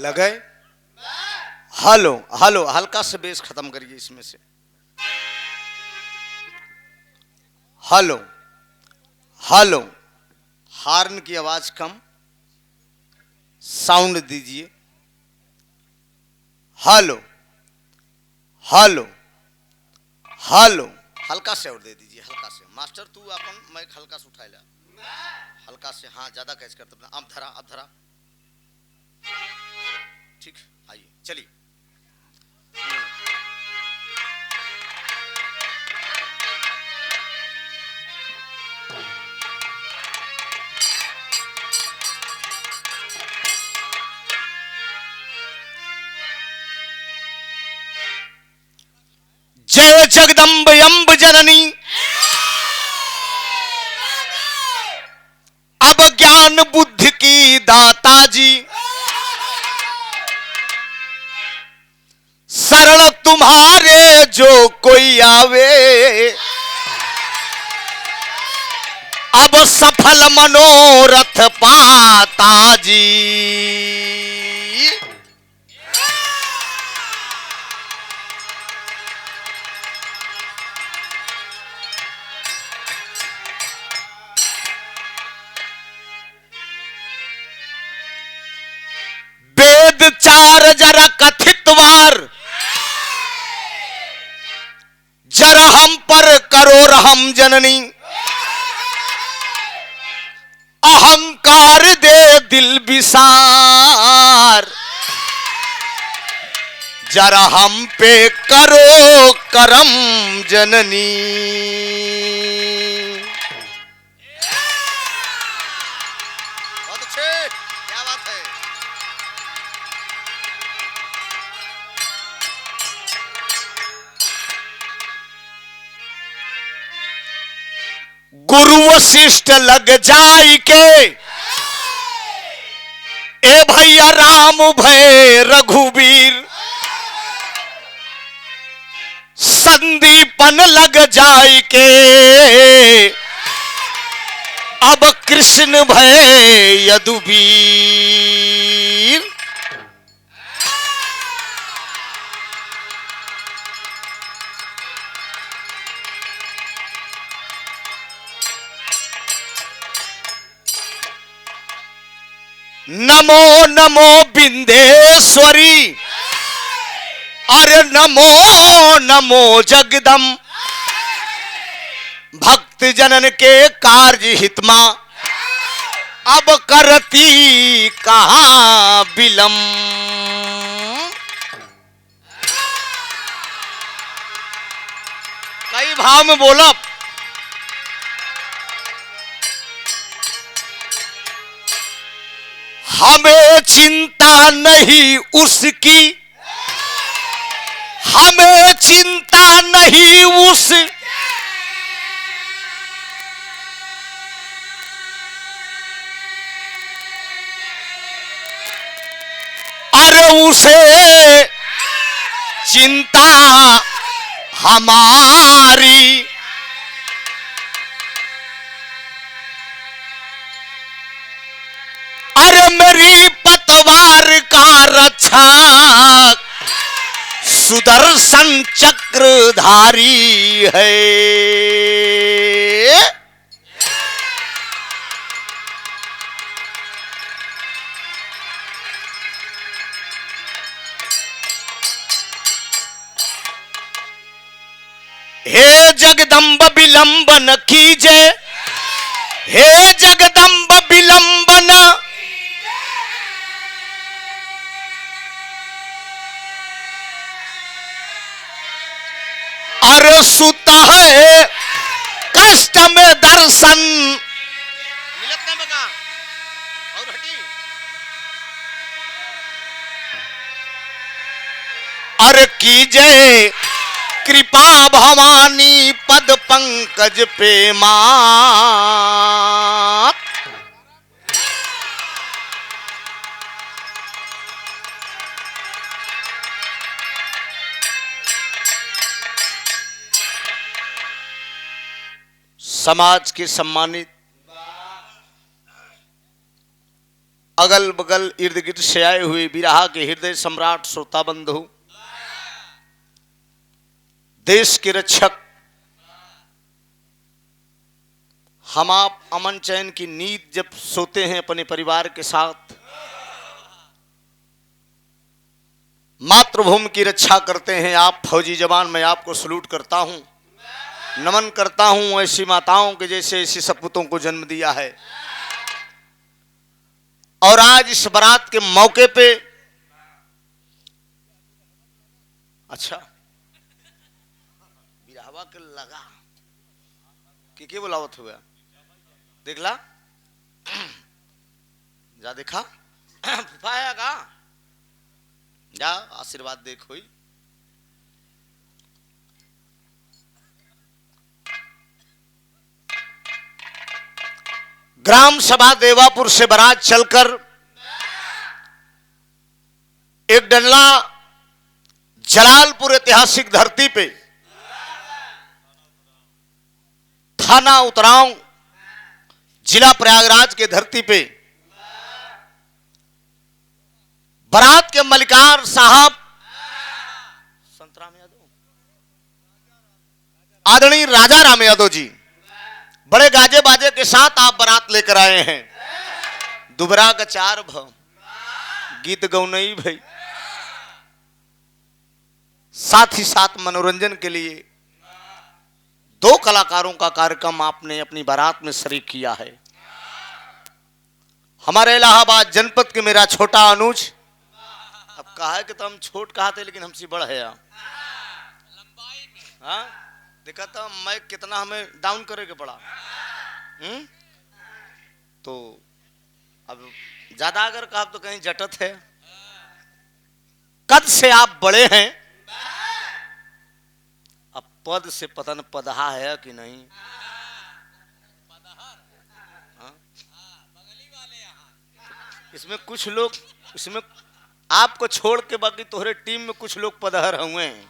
लगे। Hello hello, हल्का से बेस खत्म करिए इसमें से। हेलो हेलो, हार्न की आवाज कम, साउंड दीजिए। हेलो हेलो हेलो, हल्का से और दे दीजिए, हल्का से। मास्टर तू अपन माइक हल्का से उठाएला, हल्का से। हाँ, ज्यादा कैच करते। अब धरा, अब धरा। ठीक, आइए चलिए। जय जगदम्ब अम्ब जननी, अब ज्ञान बुद्धि की दाता जी, शरण तुम्हारे जो कोई आवे, अब सफल मनोरथ पाता जी। वेद चार जरा कथितवार, जरा हम पर करो रहम जननी, अहंकार दे दिल विसार, जरा हम पे करो करम जननी। बहुत अच्छे, क्या बात है। गुरु वशिष्ठ लग जाई के, ए भैया राम भय रघुवीर, संदीपन लग जाई के, अब कृष्ण भय यदुवीर। नमो नमो बिंदेश्वरी, अरे नमो नमो जगदम, भक्त जनन के कार्य हितमा, अब करती कहां विलंब। कई भाव में बोला। हमें चिंता नहीं उसकी, हमें चिंता नहीं उस, अरे उसे चिंता हमारी। अरे मेरी पतवार का रक्षक सुदर्शन चक्रधारी है। हे जगदम्ब विलंब न कीजे, हे जगदम्ब विलंब न, अरे सुता है कष्ट में दर्शन। मिलत नहीं बगा और हटी। अरे कीजे कृपा भवानी पद पंकज पे मात। समाज के सम्मानित अगल बगल इर्द गिर्द से आए हुए बिरहा के हृदय सम्राट श्रोता बंधु, देश के रक्षक, हम आप अमन चैन की नींद जब सोते हैं अपने परिवार के साथ, मातृभूमि की रक्षा करते हैं आप फौजी जवान, मैं आपको सलूट करता हूं, नमन करता हूं ऐसी माताओं के जैसे ऐसे सपूतों को जन्म दिया है। और आज इस बारात के मौके पे अच्छा बिरहवा के लगा के बुलावत हुआ देखला जा देखा फुफाया का जा आशीर्वाद देखो। ग्राम सभा देवापुर से बारात चलकर एक डल्ला जलालपुर ऐतिहासिक धरती पे थाना उतराव जिला प्रयागराज के धरती पे बारात के मलिकार साहब संतराम यादव, आदरणीय राजा राम यादव जी बड़े गाजे बाजे के साथ आप बारात लेकर आए हैं। दुबरा का चार भ गीत गौनई भाई, साथ ही साथ मनोरंजन के लिए दो कलाकारों का कार्यक्रम आपने अपनी बारात में शरीक किया है। हमारे इलाहाबाद जनपद के मेरा छोटा अनुज, अब कहा है कि तो हम छोट कहा थे लेकिन हमसे बड़ है हाँ? देखा था मैं कितना हमें डाउन करेगा पड़ा। तो अब ज्यादा अगर कहा तो कहीं जटत है, कद से आप बड़े हैं, अब पद से पता न पदहा है कि नहीं। इसमें कुछ लोग, इसमें आपको छोड़ के बाकी तोहरे टीम में कुछ लोग पदहर हुए हैं।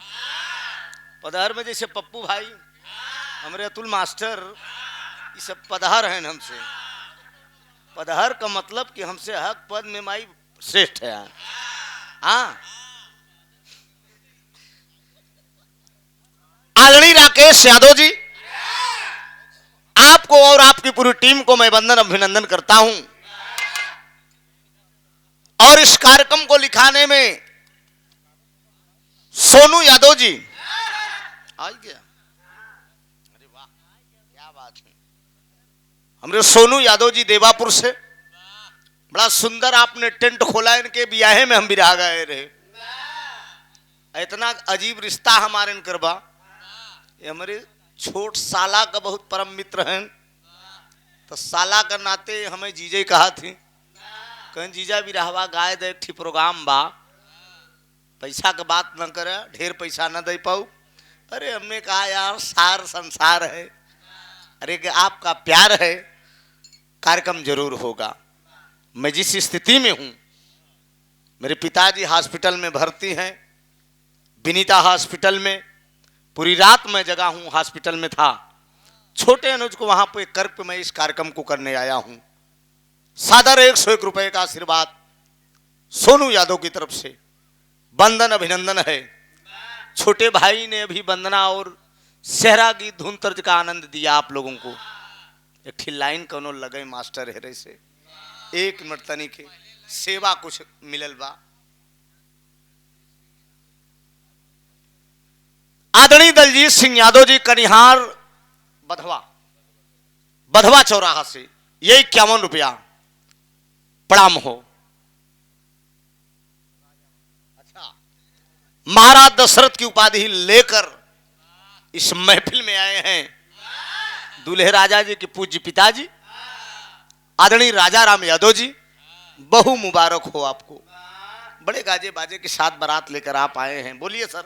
पदहर में जैसे पप्पू भाई, हमारे अतुल मास्टर, ये सब पदहर हैं हमसे। पदहर का मतलब कि हमसे हक पद में माई श्रेष्ठ है। हाँ, आदरणीय राकेश यादव जी, आपको और आपकी पूरी टीम को मैं वंदन अभिनंदन करता हूं। और इस कार्यक्रम को लिखाने में सोनू यादव जी आज गया, अरे वाह क्या बात है। हमारे सोनू यादव जी देवापुर से बड़ा सुंदर आपने टेंट खोला, इनके ब्याहे में हम बिरहा गए रहे। इतना अजीब रिश्ता हमारे इनकर बा। ये हमारे छोट साला का बहुत परम मित्र हैं, तो साला का नाते हमें जीजे कहा थी, कहीं जीजा बिरहवा गाय दे ठीक प्रोग्राम बा, पैसा का बात न करे, ढेर पैसा न दे पाऊ। अरे हमने कहा यार सार संसार है, अरे कि आपका प्यार है, कार्यक्रम जरूर होगा। मैं जिस स्थिति में हूं, मेरे पिताजी हॉस्पिटल में भर्ती हैं, विनीता हॉस्पिटल में, पूरी रात मैं जगा हूं, हॉस्पिटल में था। छोटे अनुज को वहां पे करके मैं इस कार्यक्रम को करने आया हूं। सादर 101 रुपए का आशीर्वाद सोनू यादव की तरफ से वंदन अभिनंदन है। छोटे भाई ने अभी वंदना और सेहरा की धुन तर्ज का आनंद दिया आप लोगों को। एक ठीक लाइन कौनो लगे मास्टर हेरे से, एक मिनट तनी के सेवा कुछ मिलल बा। आदरणीय दलजीत सिंह यादव जी कनिहार बधवा चौराहा से, ये 51 रुपया प्रणाम हो। अच्छा, महाराज दशरथ की उपाधि लेकर इस महफिल में आए हैं दूल्हे राजा जी के पूज्य पिताजी आदरणीय राजा राम यादव जी। बहु मुबारक हो आपको, बड़े गाजे बाजे के साथ बारात लेकर आप आए हैं। बोलिए सर।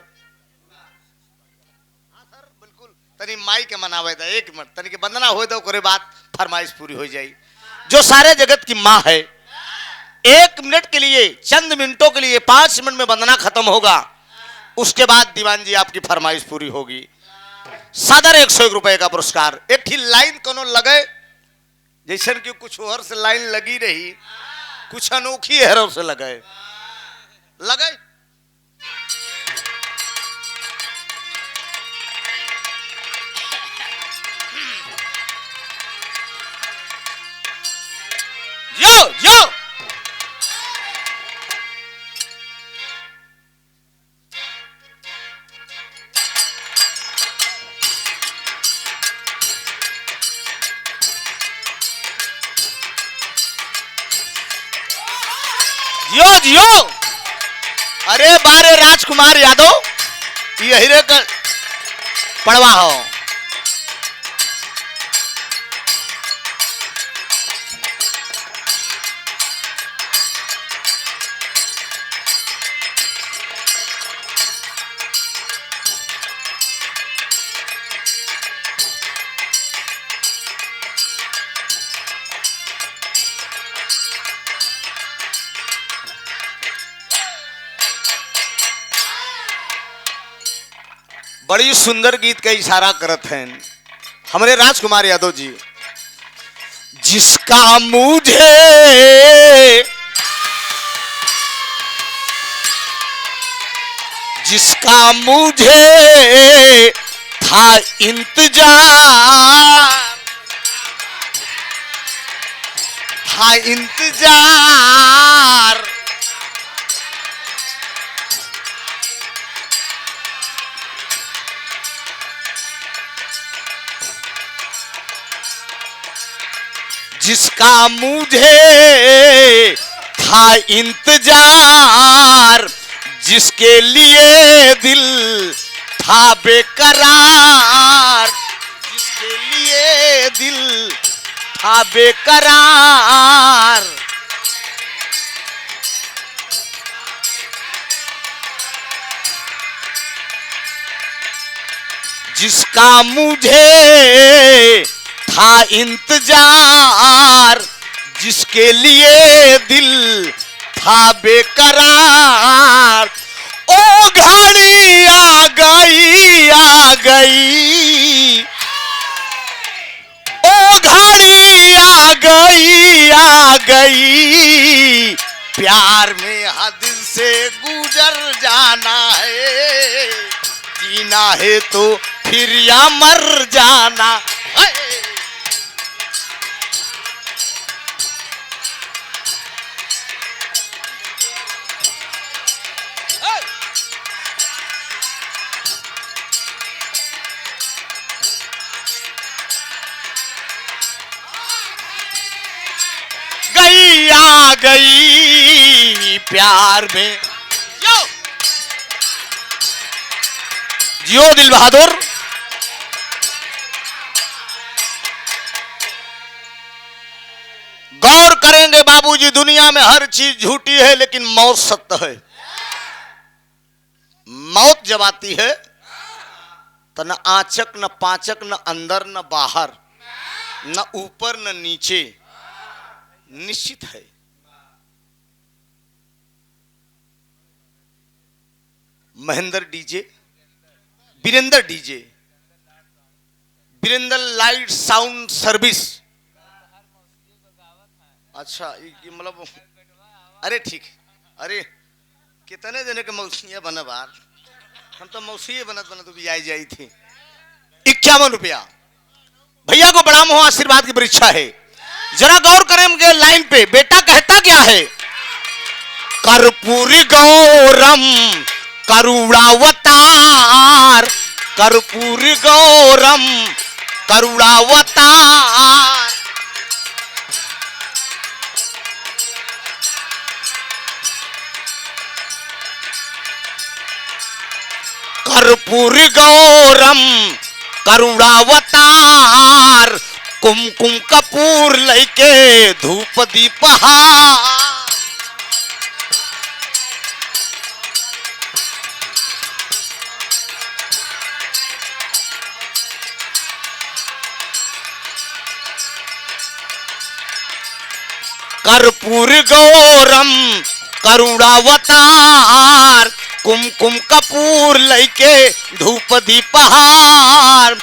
हाँ सर बिल्कुल, तनी माई के मनावे था, एक मिनट तनी के वंदना हो दो, करे बात फरमाइश पूरी हो जाए। जो सारे जगत की माँ है, 1 मिनट के लिए, चंद मिनटों के लिए, 5 मिनट में वंदना खत्म होगा, उसके बाद दीवान जी आपकी फरमाइश पूरी होगी। सादर 101 रुपए का पुरस्कार। एक ही लाइन कोनो लगे, जैसे कि कुछ और से लाइन लगी रही, कुछ अनोखी हैरों से लगाए लगाए। यो यो जियो जियो। अरे बारे राजकुमार यादव ये हीरे का पड़वा हो। बड़ी सुंदर गीत का इशारा करत हैं हमारे राजकुमार यादव जी। जिसका मुझे था इंतजार जिसका मुझे था इंतजार, जिसके लिए दिल था बेकरार, जिसके लिए दिल था बेकरार। जिसका मुझे था इंतजार, जिसके लिए दिल था बेकरार। ओ घड़ी आ गई, आ गई, ओ घड़ी आ गई, आ गई। प्यार में हद से गुजर जाना है, जीना है तो फिर या मर जाना है। गई आ गई प्यार में। जियो दिल बहादुर। गौर करेंगे बाबूजी, दुनिया में हर चीज झूठी है लेकिन मौत सत्य है। मौत जब आती है तो न आचक न पाचक, न अंदर न बाहर, न ऊपर न नीचे, निश्चित है। Mahendra DJ, Virendra DJ, Virendra light sound service. अच्छा ये मतलब, अरे ठीक, अरे कितने जने के मौसिया बना बार, हम तो मौसी बनत बनत भी आई जाई थी। 51 रुपया भैया को बड़ा मोह आशीर्वाद की परीक्षा है। जरा गौर करेंगे लाइन पे, बेटा कहता क्या है? कर्पूरी गौरम करुणावतार, कर्पूरी गौरम करुणावतार। कर्पूरी गौरम करुणावतार, कुमकुम कपूर लैके धूप दीपहार। कर्पूरी गौरम करुणावतार, कुमकुम कपूर लैके धूप दीपहार।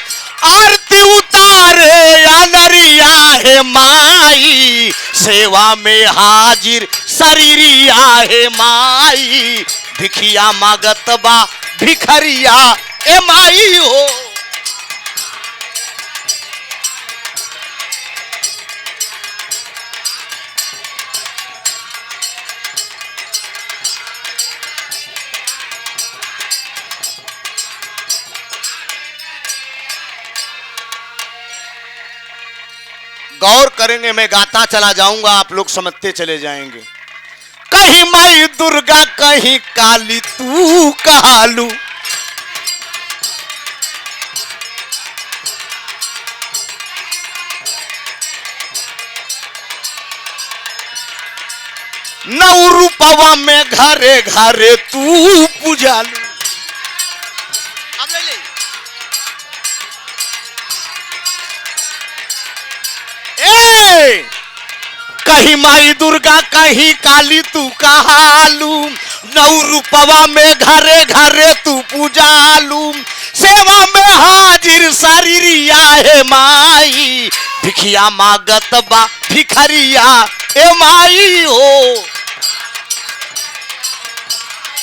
आरती उतारे या नरिया है माई, सेवा में हाजिर शरीरिया है माई, भिखिया मागत बा भिखरिया ए माई हो। गौर करेंगे, मैं गाता चला जाऊंगा, आप लोग समझते चले जाएंगे। कहीं माई दुर्गा कहीं काली तू कालू, नौ रूपवा में घरे घरे तू पूजालू। अब ले ले। कहीं माई दुर्गा कहीं काली तू कहालू, नौ रूपवा में घरे घरे तू पूजालू, सेवा में हाजिर शरीरिया है माई, भिखिया मागत बा भिखरिया ए माई हो।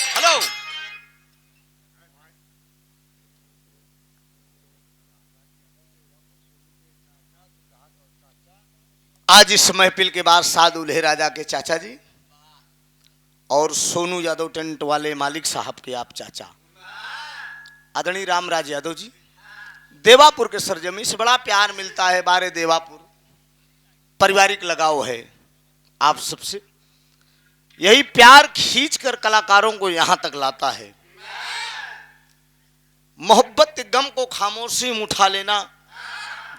हेलो, आज इस महफिल के बाद साध दुल्हे राजा के चाचा जी और सोनू यादव टेंट वाले मालिक साहब के आप चाचा आदरणीय रामराज यादव जी, देवापुर के सरजमी से बड़ा प्यार मिलता है। बारे देवापुर पारिवारिक लगाव है आप सबसे, यही प्यार खींच कर कलाकारों को यहां तक लाता है। मोहब्बत के गम को खामोशी में उठा लेना,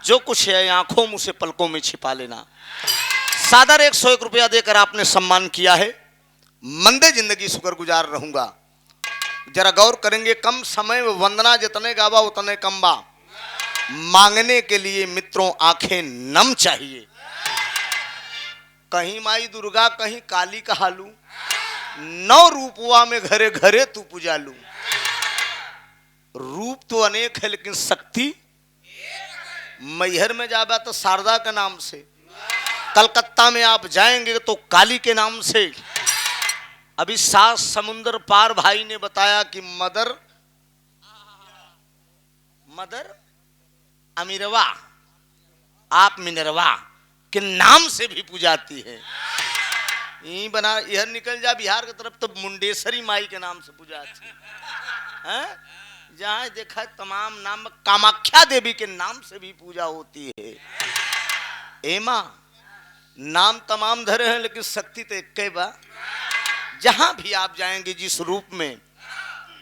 जो कुछ है आंखों मुंह से पलकों में छिपा लेना। सादर 101 रुपया देकर आपने सम्मान किया है, मंदे जिंदगी शुक्रगुजार रहूंगा। जरा गौर करेंगे, कम समय में वंदना जितने गावा उतने कम बा, मांगने के लिए मित्रों आंखें नम चाहिए। कहीं माई दुर्गा कहीं काली कहालू, नौ रूपवा में घरे घरे तू पूजालू। रूप तो अनेक है लेकिन शक्ति, मैहर में जाबा तो शारदा के नाम से, कलकत्ता में आप जाएंगे तो काली के नाम से। अभी 7 समुंदर पार भाई ने बताया कि मदर अमीरवा आप मिनरवा के नाम से भी पूजाती है। यही बना यह निकल जा बिहार की तरफ तो मुंडेश्वरी माई के नाम से पूजाती है। जहां देखा तमाम नाम, कामाख्या देवी के नाम से भी पूजा होती है। एमा नाम तमाम धरे हैं लेकिन शक्ति तो एक बा। जहां भी आप जाएंगे, जिस रूप में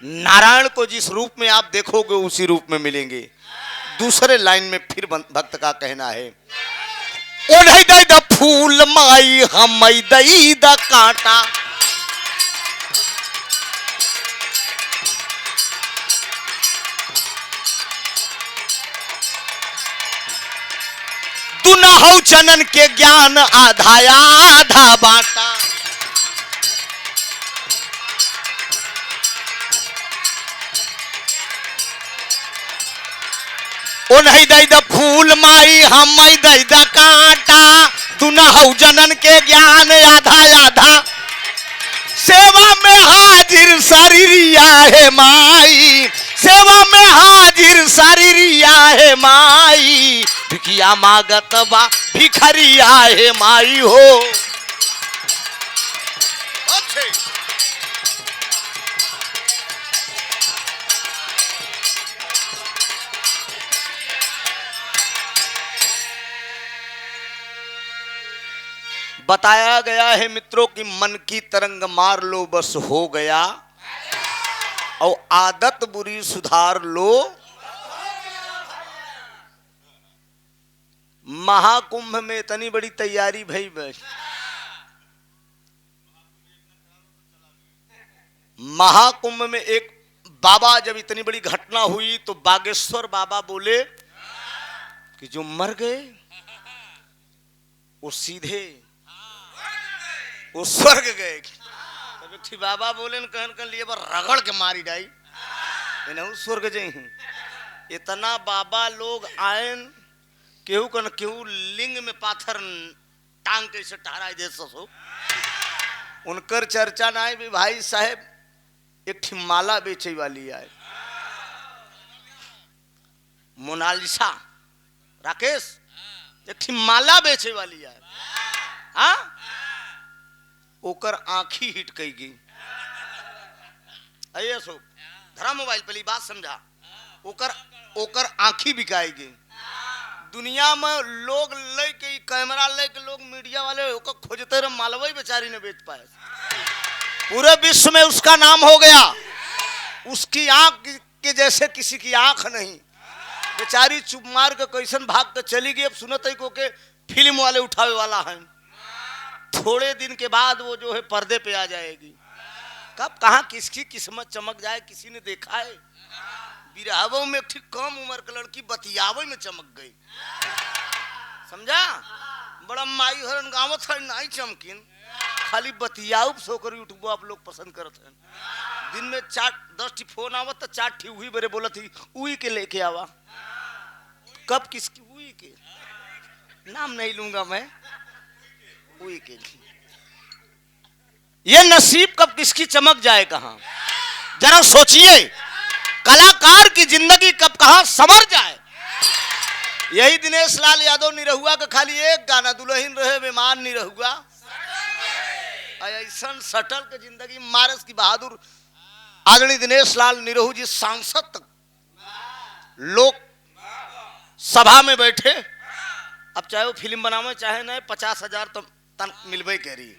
नारायण को जिस रूप में आप देखोगे उसी रूप में मिलेंगे। दूसरे लाइन में फिर भक्त का कहना है, ओ नहीं दई द फूल माई हम दई द कांटा, तू न हो चनन के ज्ञान आधा आधा बाटा। ओ नहीं दई द फूल माई हम दई द कांटा, तू न हो जनन के ज्ञान आधा आधा, सेवा में हाजिर शरीरिया है माई, सेवा में हाजिर शरीरिया है माई, भिखिया मागत बा भिखरिया है माई हो। बताया गया है मित्रों कि मन की तरंग मार लो बस हो गया, और आदत बुरी सुधार लो। महाकुंभ में इतनी बड़ी तैयारी भई बस, महाकुंभ में एक बाबा जब इतनी बड़ी घटना हुई तो बागेश्वर बाबा बोले कि जो मर गए वो सीधे वो स्वर्ग गए। तब बाबा बोले कहन कर लिए रगड़ के मारी डाई स्वर्ग जई। इतना बाबा लोग आयन केहू कन केहू लिंग में पाथर टांग के से टहराई दे सो उनकर चर्चा ना भी भाई साहेब एकठी माला बेचे वाली आए मोनालिसा राकेश एकठी माला बेचे वाली आए हाँ ओकर आंखी हिट कई गई अये सो धरा मोबाइल पे बात समझा ओकर ओकर आंखी बिकाई गई दुनिया में लोग लेके कैमरा लेके लोग मीडिया वाले ओकर खोजते रहे मालवई बेचारी ने बेच पाए पूरे विश्व में उसका नाम हो गया उसकी आंख के जैसे किसी की आंख नहीं बेचारी चुप मार के कैसन भाग के चली गई अब सुनते ही को के फिल्म वाले उठावे वाला है थोड़े दिन के बाद वो जो है पर्दे पे आ जाएगी कब कहाँ किसकी किस्मत चमक जाए किसी ने देखा है बिरहावो में ठीक कम उम्र की लड़की बतियावे में चमक गई समझा बड़ा माई हरन गावत है नहीं चमकिन खाली बतियाऊ सोकर यूट्यूब आप लोग पसंद करते हैं दिन में 10 फोन आवत तो 4 ठी हुई बरे बोलत थी उई के लेके आवा कब किसकी उई के नाम नहीं लूंगा मैं उई के ये नसीब कब किसकी चमक जाए कहां जरा सोचिए कलाकार की जिंदगी कब कहां संवर जाए यही दिनेश लाल यादव निरहुआ का खाली एक गाना दुल्हन रहे बेमान निरहुआ ऐसा सटल के जिंदगी मारस की बहादुर आदरणीय दिनेश लाल निरहू जी सांसद तक लोक सभा में बैठे अब चाहे वो फिल्म बनावे चाहे नहीं 50,000 तो तन मिलवे कह रही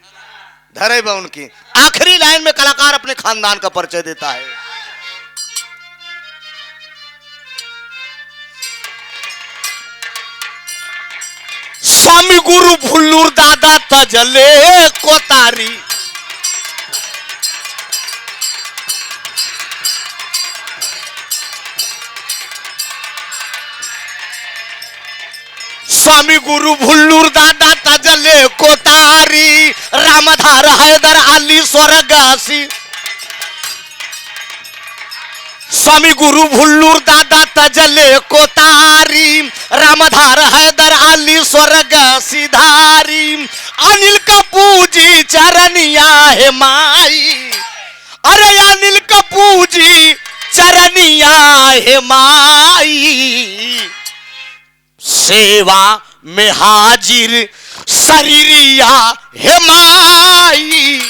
धरे बा उनकी आखिरी लाइन में कलाकार अपने खानदान का परिचय देता है स्वामी गुरु भुल्लूर दादा तजले कोतारी स्वामी गुरु भुल्लूर दादा तजले कोतारी रामधार हैदर अली स्वर्गासी स्वामी गुरु भुल्लूर दादा तजले कोतारी रामधार हैदर अली स्वर्ग सिधारी अनिल कपूजी चरनिया है माई अरे अनिल कपूजी चरनिया है माई सेवा में हाजिर शरीरिया है माई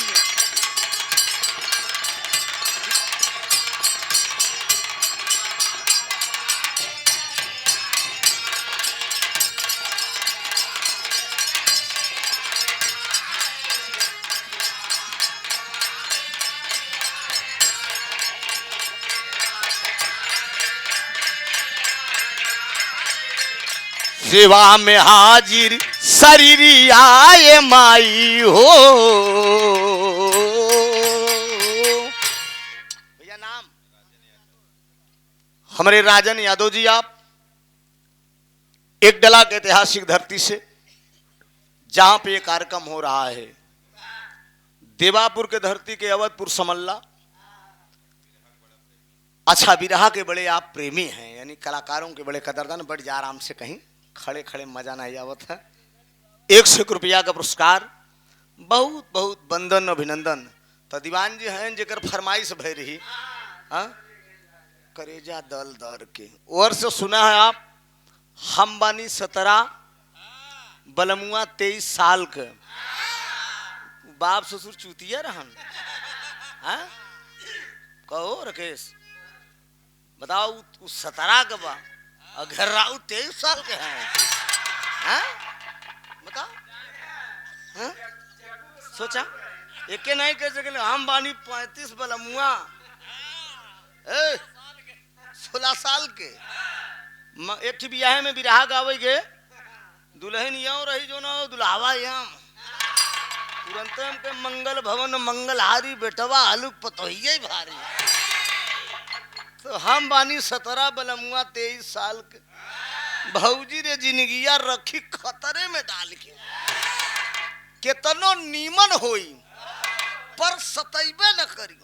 सेवा में हाजिर शरीरी आए माई हो भैया नाम हमारे राजन यादव जी आप एक डला के ऐतिहासिक धरती से जहां पे ये कार्यक्रम हो रहा है देवापुर के धरती के अवधपुर समल्ला अच्छा बिरहा के बड़े आप प्रेमी हैं यानी कलाकारों के बड़े कदरदान बढ़ जा आराम से कहीं खड़े खड़े मजा नहीं आवत है 100 रुपया का पुरस्कार बहुत बहुत बंदन अभिनंदन तो दीवान जी हैं जेकर फरमाइश भय रही हाँ करेजा दल दर के और से सुना है आप हम बानी 17 बलमुआ 23 साल के बाप ससुर चूतिया रहन हाँ कहो राकेश बताओ उस 17 का बा और घर राहु 23 साल के हैं हाँ? बताओ हाँ? सोचा एक नहीं कह सके हम बानी 35 बलमुआ 16 साल के एक बियाह में बिरहा गावे गे दुल्हन यो रही जो ना दुल्हावा यम तुरंत के मंगल भवन मंगलहारी बेटवा आलू पतोहिए भारी तो हम बानी 17 बलमुआ 23 साल के भौजी रे जिंदगिया रखी खतरे में डाल के केतनो नीमन होई पर सतैबे न करी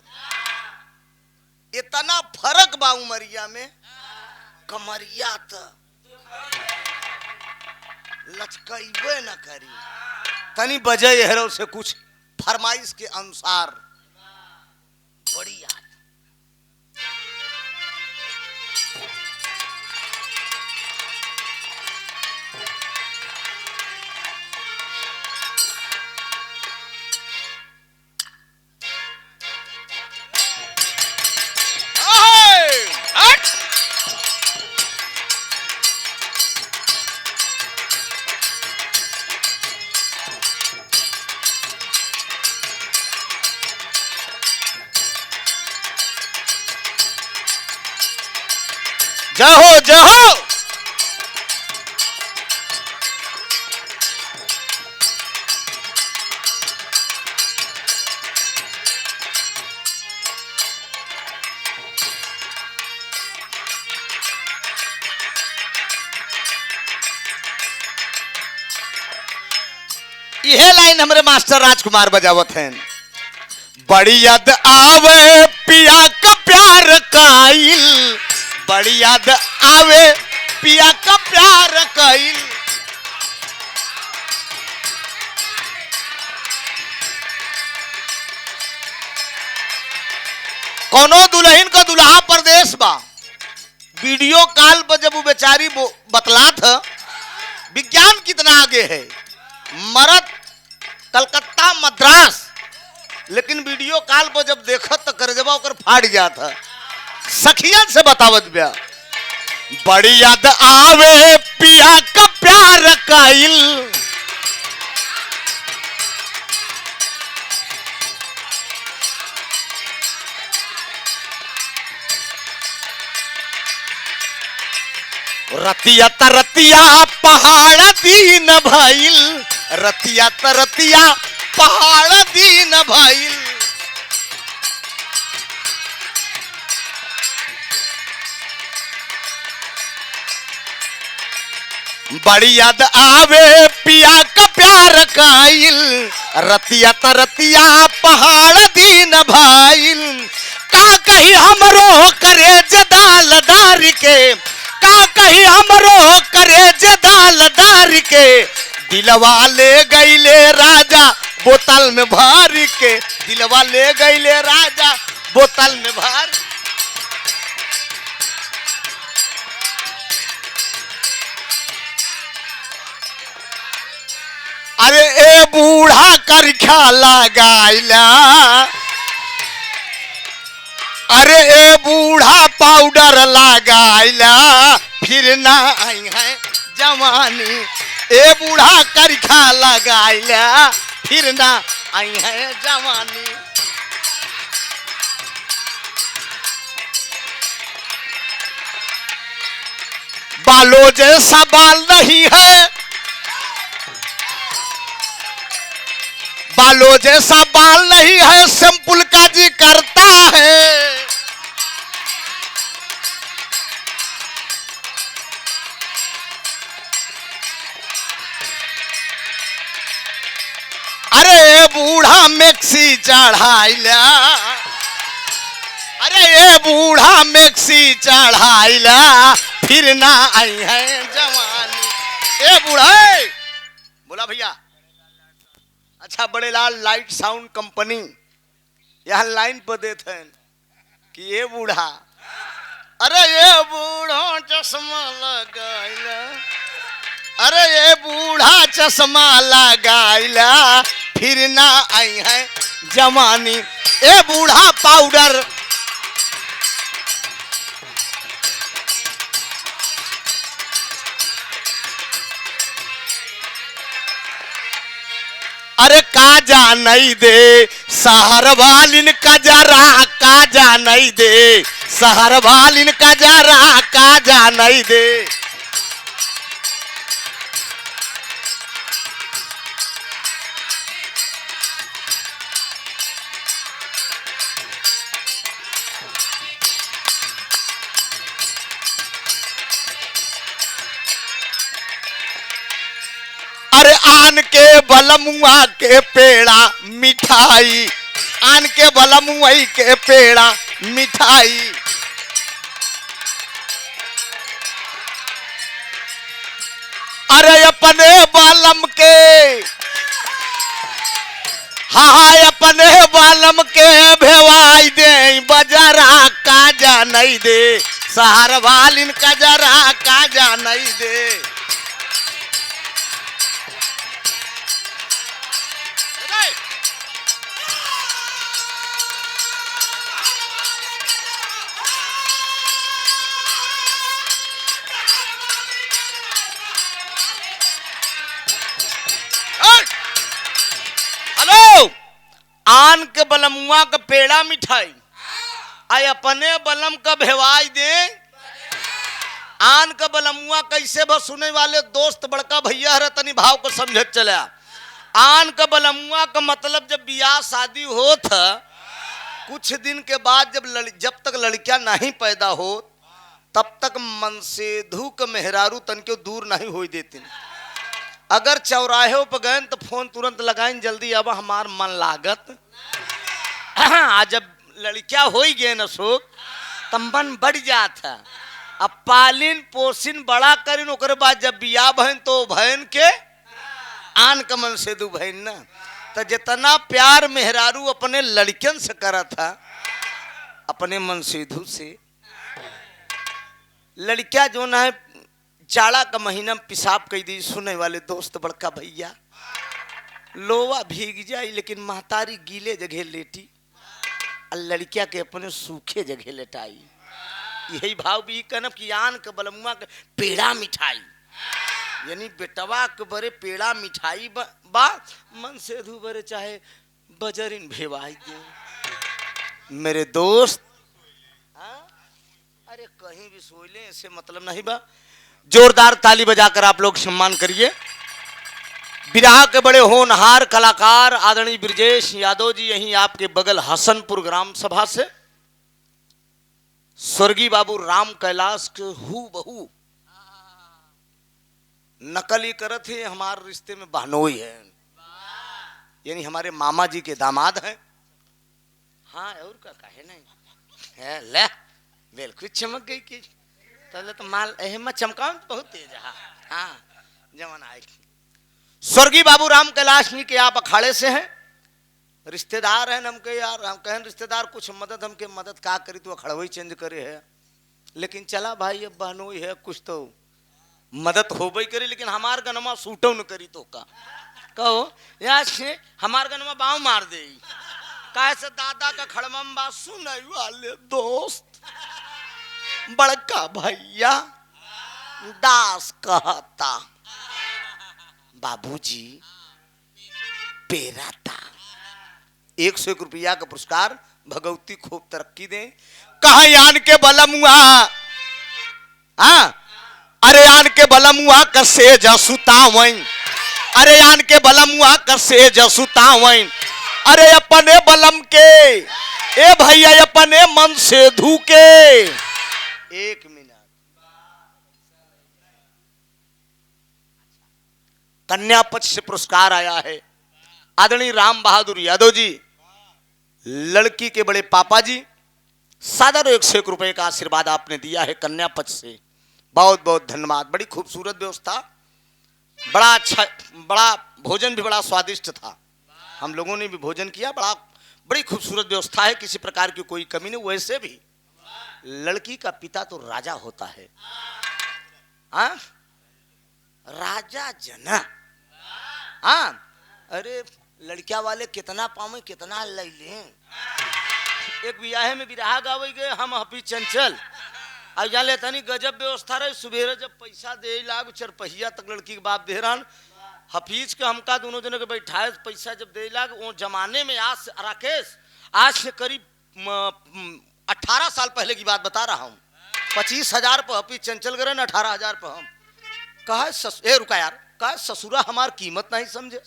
इतना फर्क बा उमरिया में कमरिया तो लचकैबे न करी, तनी बजे हेरो से कुछ फरमाइश के अनुसार बड़ी याद। जय हो जय हो। यह लाइन हमारे मास्टर राजकुमार बजावत हैं। बड़ी याद आवे पिया का प्यार काइल, बड़ी याद आवे पिया का प्यार कइल। कोनो दुल्हन का दुल्हा परदेश बा, वीडियो कॉल पर जब वो बेचारी बतला था, विज्ञान कितना आगे है, मरद कलकत्ता मद्रास, लेकिन वीडियो कॉल पर जब देखा तो करजबा ओकर फाट गया था। सखियन से बतावत बिया, बड़ी याद आवे पिया का प्यार काइल। रतिया तरतिया पहाड़ दीन भइल, रतिया तरतिया पहाड़ दीन भइल। बड़ी याद आवे पिया का प्यार काइल, रतिया तरतिया पहाड़ दीन भइल। का कही हमरो करे जदालदार के, का कही हमरो करे जदालदार के। दिलवा ले गईले राजा बोतल में भर के, दिलवा ले गईले राजा बोतल में भर। अरे ए बूढ़ा करखा लगाइला, अरे ए बूढ़ा पाउडर लगाइला, फिर ना आई है जवानी। ए बूढ़ा करखा लगाइला, फिर ना आई है जवानी। बालों जैसा बाल नहीं है, बालों जैसा बाल नहीं है, सिंपल का जी करता है। अरे बूढ़ा मैक्सी चढ़ाइला, अरे ये बूढ़ा मैक्सी चढ़ाइला, फिर ना आई है जवानी। ए बूढ़ा बोला भैया, अच्छा बड़े लाल लाइट साउंड कंपनी यहाँ लाइन पर देते हैं कि ये बूढ़ा, अरे ये बूढ़ा चश्मा लगाइला, अरे ये बूढ़ा चश्मा लगाइला, फिर ना आई है जवानी। ए बूढ़ा पाउडर, अरे काजा नहीं दे शहर वालिन का जरा, काजा नहीं दे शहर वालिन का जरा, काजा नहीं दे। अरे आन के बलमुआ के पेड़ा मिठाई, आन के बलमुआ के पेड़ा मिठाई। अपने बालम के भेवाई दे बजरा काजा नहीं दे शहर वालिन कजरा काजा नहीं दे। हेलो आन के बलमुआ का पेड़ा मिठाई आय अपने बलम का भेवाई दे। आन का बलमुआ कैसे बस सुने वाले दोस्त बड़का भैया हर तनी भाव को समझत चला। आन का बलमुआ का मतलब जब बियाह शादी हो था कुछ दिन के बाद जब तक लड़कियां नहीं पैदा हो तब तक मन से धूक मेहरारू तन के दूर नहीं हो देती। अगर चौराहे पर गए तो फोन तुरंत लगाइन जल्दी अब हमार मन लागत। आज जब लड़कियां हो गए न शोक तब मन बढ़ जाता। अब पालिन पोसिन बड़ा करिन ओकर बाद जब बियाह बहन तो बहन के आन का मन से दू बहन न तो जितना प्यार मेहरारू अपने लड़कियन से करा था अपने मन सेधु से लड़कियां जो ना है जाड़ा का महीना में पिसाब कही दी। सुने वाले दोस्त बड़का भैया लोवा भीग जाई लेकिन महतारी गीले जगह लेटी और लड़किया के अपने सूखे जगह लेटाई। यही भाव भी कनब की आन के बलमुआ के पेड़ा मिठाई यानी बेटवा के बरे पेड़ा मिठाई बा मन से धू बरे चाहे बजरिन भेवाई दे। मेरे दोस्त अरे कहीं भी सोले ऐसे मतलब नहीं बा। जोरदार ताली बजाकर आप लोग सम्मान करिए। बिरहा के बड़े होनहार कलाकार आदरणीय ब्रजेश यादव जी यहीं आपके बगल हसनपुर ग्राम सभा से स्वर्गीय बाबू राम कैलाश के हूबहू नकल ही करत है। हमारे रिश्ते में बहनोई है यानी हमारे मामा जी के दामाद हैं। हाँ और का कहे नहीं है ले बिल्कुल चमक गई कि तो माल अहमद चमका बहुत तेज है। हाँ जमन आए स्वर्गीय बाबू राम कैलाश जी के आप अखाड़े से हैं रिश्तेदार हैं। हमके यार हम कहें रिश्तेदार कुछ मदद हमके मदद का करी तो अखड़वई चेंज करे है लेकिन चला भाई अब बहनोई है कुछ तो मदद हो गई करी लेकिन हमार गनमा सूटो न करी तो का कहो यहाँ से हमार गनमा बाँव मार दे कैसे दादा का खड़मम बात सुनाई वाले दोस्त बड़का भैया दास कहता बाबूजी पेरा था 101 रुपया का पुरस्कार भगवती खूब तरक्की दे। कहा यान के बलमुआ हाँ अरे यान के बलमुआ कसे जसुतावई अरे यान के बलमुआ कसे जसुतावई अरे अपने बलम के ए भैया अपने मन से धूके। 1 मिनट कन्या पक्ष से पुरस्कार आया है आदरणीय राम बहादुर यादव जी लड़की के बड़े पापा जी सादर 101 रुपए का आशीर्वाद आपने दिया है कन्या पक्ष से बहुत बहुत धन्यवाद। बड़ी खूबसूरत व्यवस्था बड़ा अच्छा बड़ा भोजन भी बड़ा स्वादिष्ट था। हम लोगों ने भी भोजन किया बड़ी खूबसूरत व्यवस्था है किसी प्रकार की कोई कमी नहीं। वैसे भी लड़की का पिता तो राजा होता है। हाँ राजा जना हाँ अरे लड़किया वाले कितना पावे कितना ले लें। एक बियाहे में बिरहा गावे गए हम हफी चंचल अब जान लेता नहीं गजब व्यवस्था रहे। सुबेरे जब पैसा दे लाग चरपहिया तक लड़की के बाप दे रहा हफीज के हमका दोनों जने के बैठाए पैसा जब दे लाग वो जमाने में आज राकेश आज से करीब 18 साल पहले की बात बता रहा हूँ। 25,000 पर हफीज चंचल करे न 18,000 पर हम कहा रुका यार कहा ससुरा हमार कीमत नहीं समझे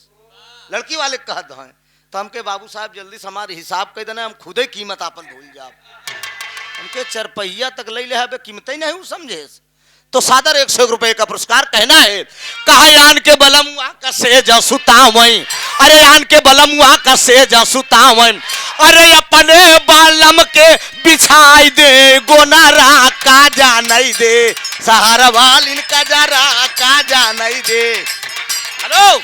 लड़की वाले कहत हैं तो हमके बाबू साहब जल्दी से हमारे हिसाब कह देना हम खुदे कीमत आपन भूल जाओ। हमके चरपहिया तक ले ले कीमत ही नहीं समझे तो सादर 101 रुपए का पुरस्कार कहना है। कहा यान के बलम वहां का से जसुतावई अरे यान के बलम वहां का से जसुतावई अरे अपने बालम के बिछाई दे गोनारा का जा नहीं दे सहारा वाल इनका जरा का जा नहीं दे। हेलो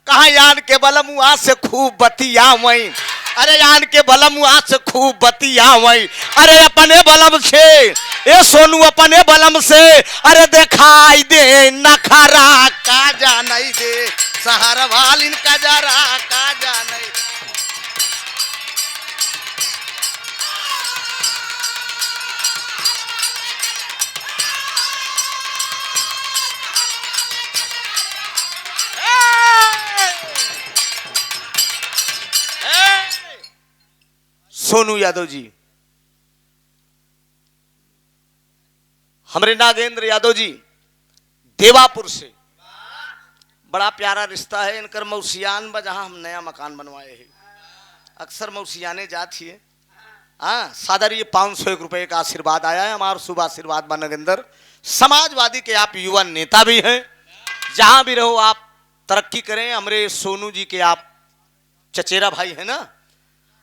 कहा यान के बलम वहां से खूब बतियावई अरे आन के बलम वहां से खूब बतिया वही, अरे अपने बलम से ए सोनू अपने बलम से, अरे दिखाई दे नखरा का जानाई दे, सहारा वालिन का जरा का जानाई। सोनू यादव जी, हमारे नागेंद्र यादव जी देवापुर से, बड़ा प्यारा रिश्ता है इनकर मौसियान में, जहां हम नया मकान बनवाए हैं। अक्सर मौसियाने जाती है। हाँ सादर ये 501 रुपए का आशीर्वाद आया है, हमारा शुभ आशीर्वाद बा नागेंद्र। समाजवादी के आप युवा नेता भी हैं, जहां भी रहो आप तरक्की करें। हमारे सोनू जी के आप चचेरा भाई है ना,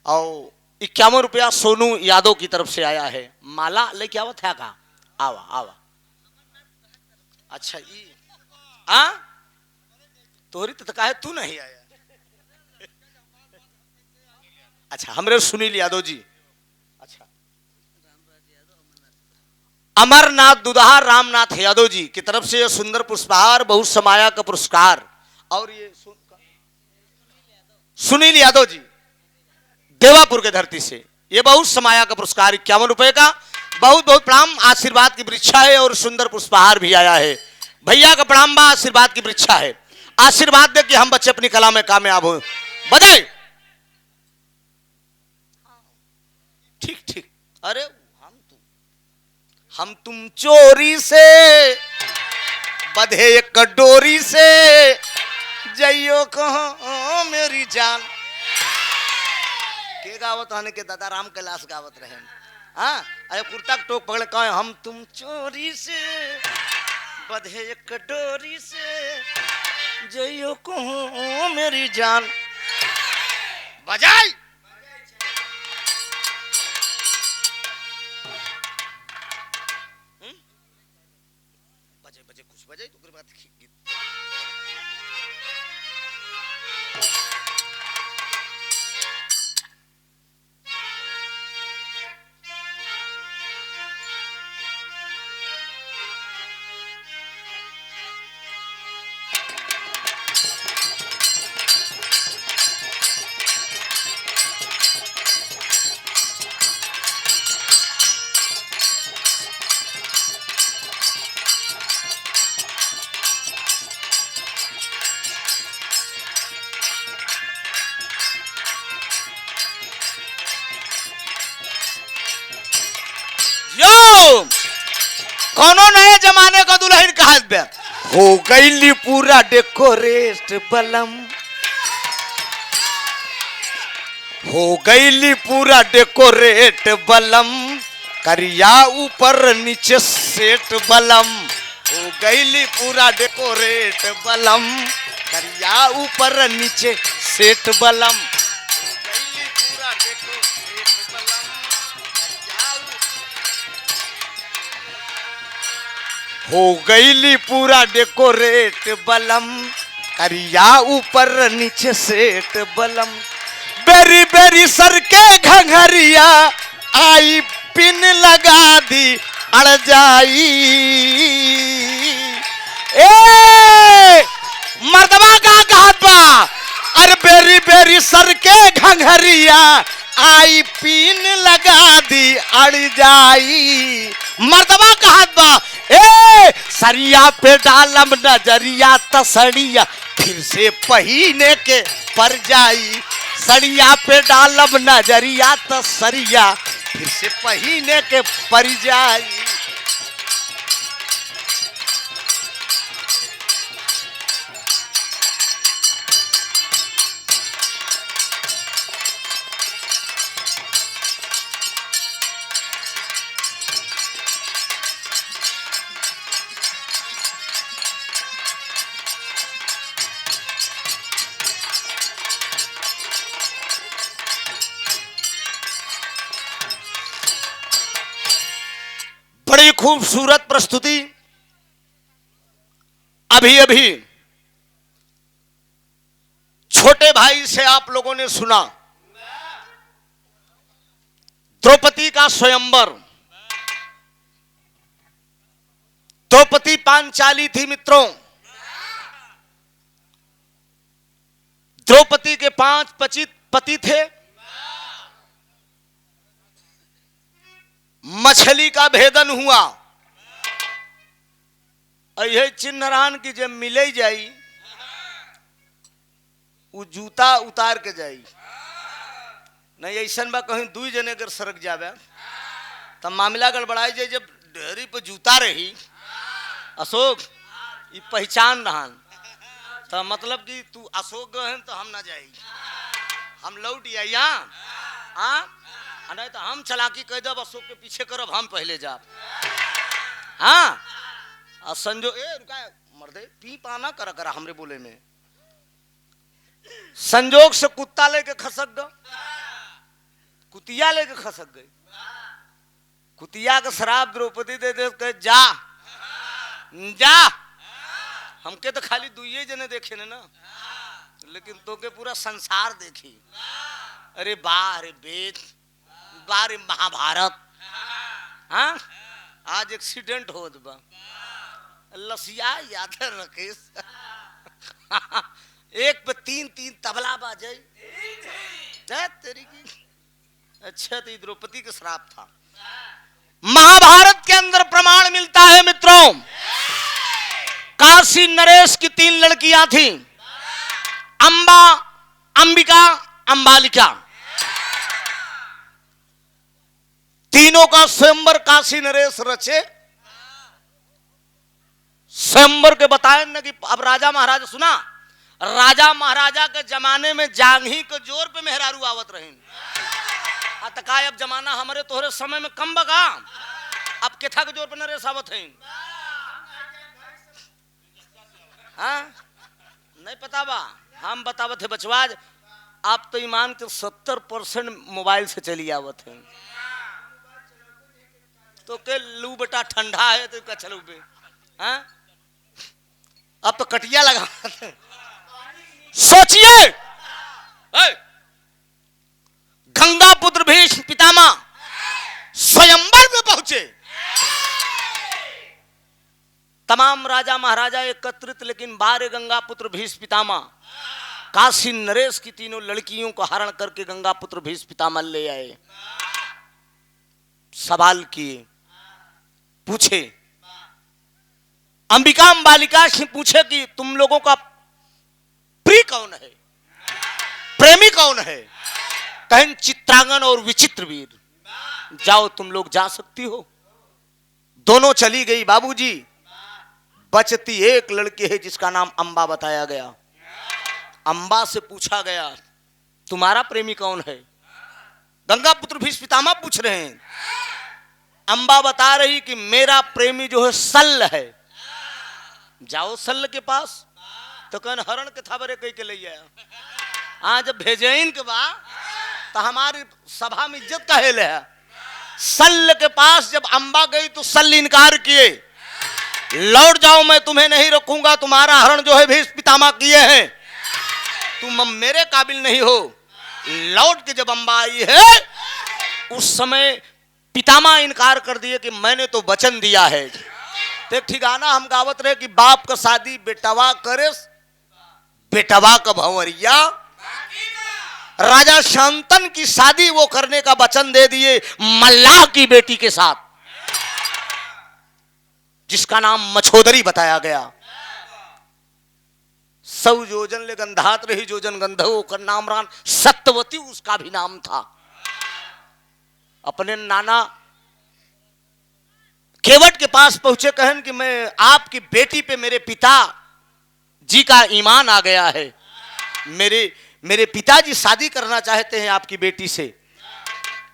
और 51 रुपया सोनू यादव की तरफ से आया है। माला लेके आवत है का? आवा आवा। अच्छा ये तोरी तो कहा है तू नहीं आया। अच्छा हमरे सुनील यादव जी, अच्छा अमरनाथ दुधार रामनाथ यादव जी की तरफ से सुंदर पुष्पहार बहुत समाया का पुरस्कार। और ये सुनील यादव जी देवापुर के धरती से ये बहुत समाया का पुरस्कार 51 रुपए का, बहुत बहुत प्रणाम। आशीर्वाद की वृक्षा है और सुंदर पुष्पहार भी आया है। भैया का प्रणाम बा, आशीर्वाद की वृक्षा है। आशीर्वाद दे कि हम बच्चे अपनी कला में कामयाब हो। बधाई। ठीक ठीक। अरे हम तुम चोरी से बधे एक डोरी से, जइयो कहो मेरी जान। के गावत आने के दादा राम कैलाश गावत रहे। हाँ अरे कुर्ता टोक पकड़े कहे हम तुम चोरी से बधे एक डोरी से, जइयो कहो मेरी जान। बजाई। बजे बजे कुछ बजे तो बात गीत। कौनो नए जमाने का दुल्हन कहा बे हो गईली पूरा डेकोरेट बलम, हो गईली पूरा डेकोरेट बलम, करिया ऊपर नीचे सेट बलम। हो गईली पूरा डेकोरेट बलम, करिया ऊपर नीचे सेट बलम। हो गईली पूरा डेकोरेट बलम, करिया ऊपर नीचे सेट बलम। बेरी बेरी सर के घंघरिया आई पिन लगा दी अड़ जाई। ए मर्दबा का घात बा, अरे बेरी बेरी सर के घंघरिया आई पिन लगा दी अड़ जाई। मर्दबा का हाथ बा, ए सरिया पे डालम नजरिया तसड़िया फिर से पहिने के पर जाई। सरिया पे डालम नजरिया तसरिया फिर से पहिने के पर जाई। बड़ी खूबसूरत प्रस्तुति अभी अभी छोटे भाई से आप लोगों ने सुना। द्रौपदी का स्वयंवर। द्रौपदी पांचाली थी मित्रों। द्रौपदी के 5 पति थे। मछली का भेदन हुआ। यह चिन्हरान की जब मिले जाई वो जूता उतार के जाई नहीं। ऐसा बा कहीं 2 जने अगर सरक जावे तब मामला गड़बड़ाई जाए। जब डेहरी पे जूता रही अशोक ये पहचान रहा तो मतलब कि तू अशोक गए तो हम ना जाई, हम लौट आई। नहीं तो हम चलाकी कह दब अशोक के पीछे करब, हम पहले जाब। हाँ संजोग रुका मर्दे पी पाना करा करा हमरे बोले में। संजोग से कुत्ता लेके खसक गए, कुतिया लेके खसक गई। कुतिया का शराब द्रौपदी दे दे कहे जा जा। हमके तो खाली 2 जने देखे ना, लेकिन तो के पूरा संसार देखी। अरे वाह रे वेद, वाह रे महाभारत। हाँ आज एक्सीडेंट हो बा लसिया याद रखे। एक पे 3 तबला बाजे तेरी की। अच्छा तो द्रौपदी का श्राप था। महाभारत के अंदर प्रमाण मिलता है मित्रों। काशी नरेश की 3 लड़कियां थीं, अंबा, अंबिका, अंबालिका। तीनों का स्वयंवर काशी नरेश रचे। स्वयंवर के बताए न कि अब राजा महाराजा सुना, राजा महाराजा के जमाने में जांघी के जोर पे मेहरारू आवत रही। अतका अब जमाना हमारे तोहरे समय में कम बगा, अब केथा के जोर पे नरेश आवत है। हाँ नहीं पता बा, हम बतावत है बचवाज। आप तो ईमान के 70% मोबाइल से चली आवत है। तो के लू बेटा ठंडा है तो क्या चलू बे। हाँ अब तो कटिया लगा। सोचिए गंगा पुत्र भीष्म पितामह स्वयंवर में पहुंचे। तमाम राजा महाराजा एकत्रित, लेकिन बारे गंगा पुत्र भीष्म पितामह काशी नरेश की 3 लड़कियों को हरण करके गंगा पुत्र भीष्म पितामह ले आए। सवाल किए, पूछे, अंबिका अंबालिका से पूछे कि तुम लोगों का प्रिय कौन है, प्रेमी कौन है। कहें चित्रांगन और विचित्रवीर। जाओ तुम लोग जा सकती हो। दोनों चली गई। बाबूजी बचती एक लड़की है जिसका नाम अंबा बताया गया। अंबा से पूछा गया तुम्हारा प्रेमी कौन है। गंगा पुत्र भीष्म पितामह पूछ रहे हैं। अंबा बता रही कि मेरा प्रेमी जो है सल्ल है। जाओ सल्ल के पास। तो कहन हरण के थाबरे कह के ले आया। जब भेजेन के बा तो हमारी सभा में इज्जत कहे ले है। सल्ल के पास जब अंबा गई तो सल्ल इनकार किए, लौट जाओ मैं तुम्हें नहीं रखूंगा, तुम्हारा हरण जो है भीष्म पितामह किए हैं, तुम मेरे काबिल नहीं हो। लौट के जब अंबा आई है उस समय पितामह इनकार कर दिए कि मैंने तो वचन दिया है। तो ठिकाना हम गावत रहे कि बाप का शादी बेटवा करे, बेटवा का भंवरिया। राजा शांतन की शादी वो करने का वचन दे दिए मल्लाह की बेटी के साथ, जिसका नाम मछोदरी बताया गया। 100 योजन ले गंधात रही जोजन गंधव का नाम रान सत्यवती उसका भी नाम था। अपने नाना केवट के पास पहुंचे, कहन कि मैं आपकी बेटी पे मेरे पिता जी का ईमान आ गया है, मेरे पिताजी शादी करना चाहते हैं आपकी बेटी से।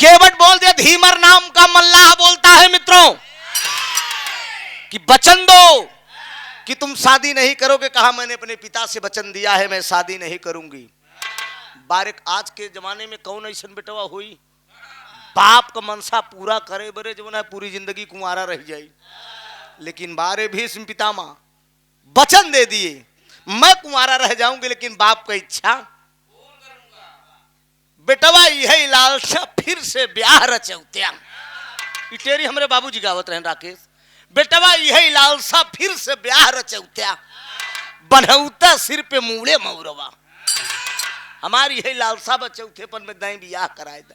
केवट बोल दिया, धीमर नाम का मल्लाह बोलता है मित्रों कि वचन दो कि तुम शादी नहीं करोगे। कहा मैंने अपने पिता से वचन दिया है, मैं शादी नहीं करूंगी। बारिक आज के जमाने में कौन ऐसा बेटवा हुई बाप का मनसा पूरा करे बरे जो है पूरी जिंदगी कुंवारा रह जाए। लेकिन बारे भीष्म पितामह वचन दे दिए मैं कुंवारा रह जाऊंगी, लेकिन बाप का इच्छा बेटवा यही लालसा फिर से ब्याह रचौत्या। इटेरी हमरे बाबूजी गावत रहे राकेश। बेटवा यही लालसा फिर से ब्याह रचौत्या, बनौता सिर पे मूड़े मौरवा। हमारी यही लालसा चौथेपन में दाई ब्याह कराए दा,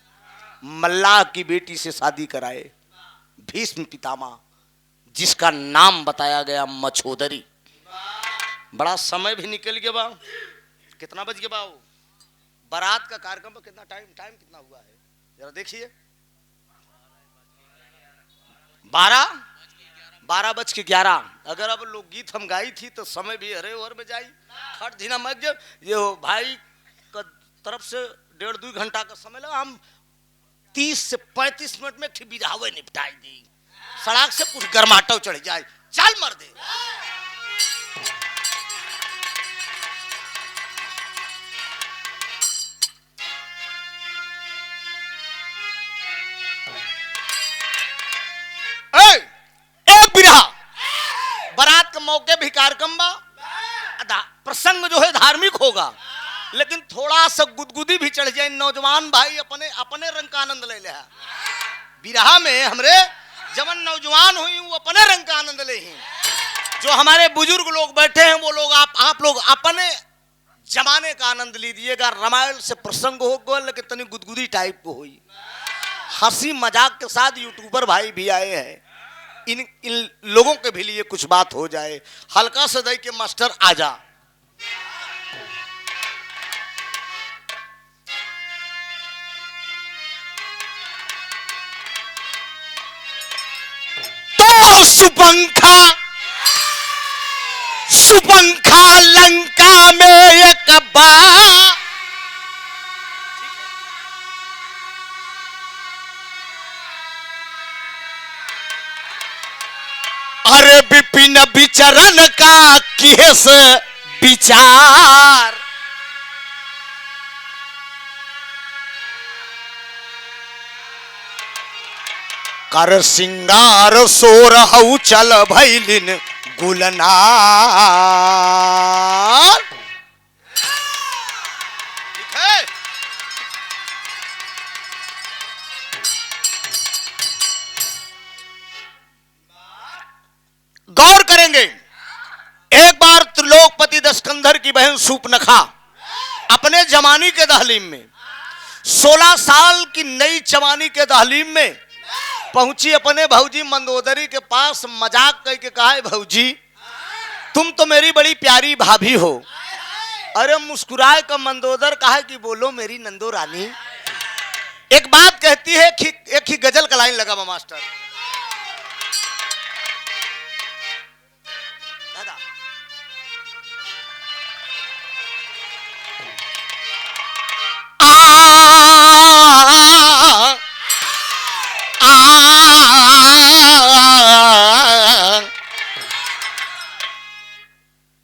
मल्लाह की बेटी से शादी कराए। भीष्म पितामह जिसका नाम बताया गया मछोदरी। बड़ा समय भी निकल गया बा। कितना बज गया बाबू? बारात का कार्यक्रम पर कितना टाइम कितना हुआ है जरा देखिए। 12:11। अगर अब लोकगीत हम गाई थी तो समय भी हरे ओवर में जाई। खट धीना मत ये भाई का तरफ से 1.5-2 घंटा का समय लगा। हम 30 से 35 मिनट में बिरहावे निपटाई दी। सड़क से कुछ गर्माटो चढ़ जाए। चल मर दे। एक बिरहा बारात के मौके भी कार्यक्रम बा। प्रसंग जो है धार्मिक होगा, लेकिन थोड़ा सा गुदगुदी भी चढ़ जाए। नौजवान भाई अपने रंग का आनंद ले ले। बिरहा में हमरे जवन नौजवान हुई वो अपने रंग का आनंद ले ही। जो हमारे बुजुर्ग लोग बैठे हैं वो लोग आप लोग अपने जमाने का आनंद लीजिएगा। रामायण से प्रसंग हो गो, लेकिन तनी गुदगुदी टाइप को हुई। हंसी मजाक के साथ यूट्यूबर भाई भी आए हैं। इन लोगों के भी लिए कुछ बात हो जाए। हल्का सा दई के मास्टर आजा। तो सुपंखा लंका में एक बार। अरे विपिन विचरण का केस विचार। कर सिंगार सोर हऊ चल भैलिन गुलनार। गौर करेंगे। एक बार त्रिलोकपति दशकंधर की बहन सूपनखा अपने जवानी के दहलीम में 16 साल की नई जवानी के दहलीम में पहुंची अपने भौजी मंदोदरी के पास। मजाक करके कहा है, भौजी तुम तो मेरी बड़ी प्यारी भाभी हो। अरे मुस्कुराए का मंदोदर कहा कि बोलो मेरी नंदो रानी। एक बात कहती है कि एक ही गजल का लाइन लगा मास्टर।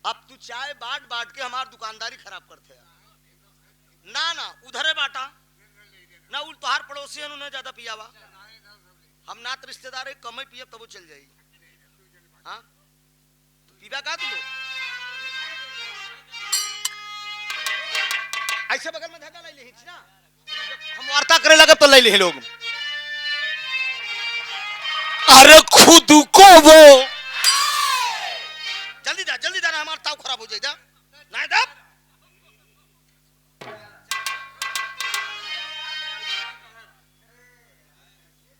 अब तू चाय बाट के हमार दुकानदारी खराब करते है ना उधरे बाटा ना। उल तोहार पड़ोसी उन्हें ज्यादा पियावा। हम नात रिश्तेदार है, कम पियब तब वो चल जाई। हाँ पीवा का तू लोग ऐसे बगल में धक्का ले ले ना। हम वार्ता करे लगे तो ले ले लोग। अरे खुद को वो जल्दी जा ना, हमारा ताव खराब हो जाएगा ना। दब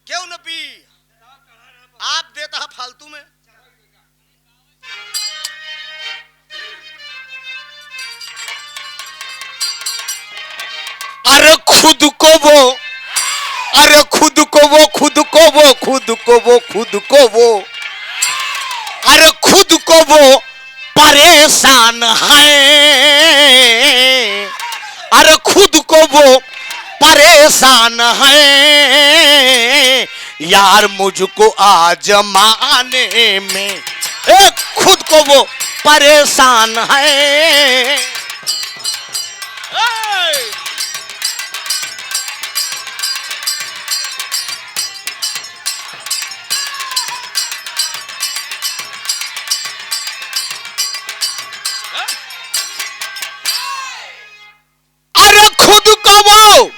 क्यों न पी? आप देता है फालतू में। अरे खुद को वो, अरे खुद को वो, खुद को वो, खुद को वो, खुद को वो, अरे खुद को वो परेशान है। अरे खुद को वो परेशान है यार मुझको आजमाने में। खुद को वो परेशान है। अरे खुद को वो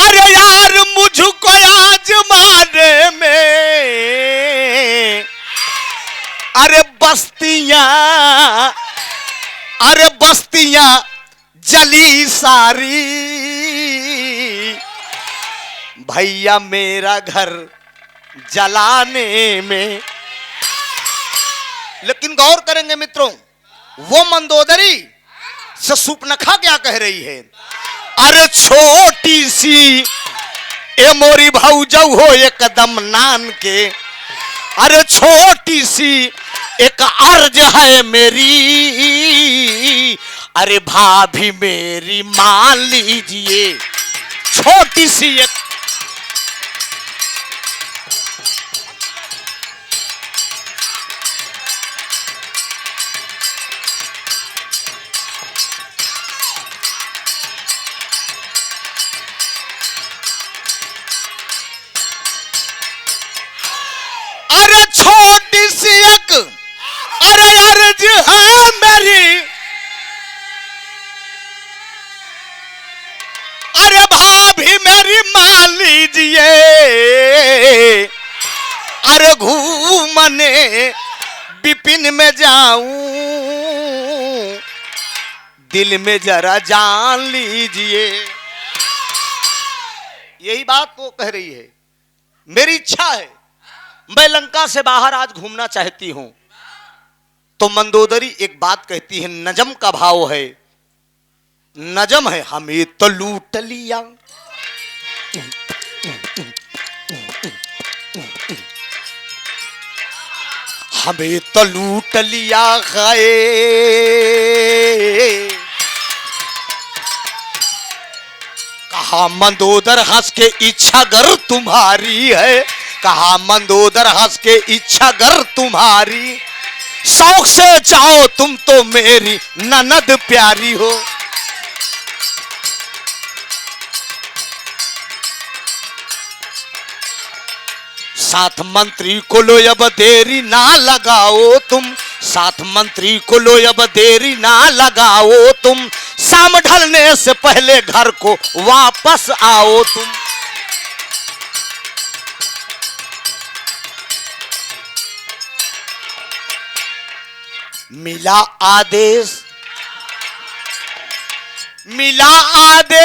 अरे यार मुझको आजमाने में अरे बस्तियां जली सारी, भैया मेरा घर जलाने में। लेकिन गौर करेंगे मित्रों, वो मंदोदरी से सूर्पनखा क्या कह रही है? अरे छोटी सी ए मोरी भौजौ हो एकदम नान के, अरे छोटी सी एक अर्ज है मेरी, अरे भाभी मेरी मान लीजिए। छोटी सी एक छोटी सी एक अरे अर्ज है मेरी, अरे भाभी मेरी मान लीजिए, अरे घूमने बिपिन में जाऊं, दिल में जरा जान लीजिए। यही बात वो कह रही है। मेरी इच्छा है, मैं लंका से बाहर आज घूमना चाहती हूं। तो मंदोदरी एक बात कहती है, नजम का भाव है, नजम है, हमें तो लूट लिया, हमें तो लूट लिया गए, कहा मंदोदर हंस के इच्छा गर तुम्हारी है, कहा मंदोदर हंस के इच्छा गर तुम्हारी, शौक से चाहो तुम तो मेरी ननद प्यारी हो। साथ मंत्री को लो अब देरी ना लगाओ तुम, साथ मंत्री को लो अब देरी ना लगाओ तुम, शाम ढलने से पहले घर को वापस आओ तुम। मिला आदेश, मिला आदेश,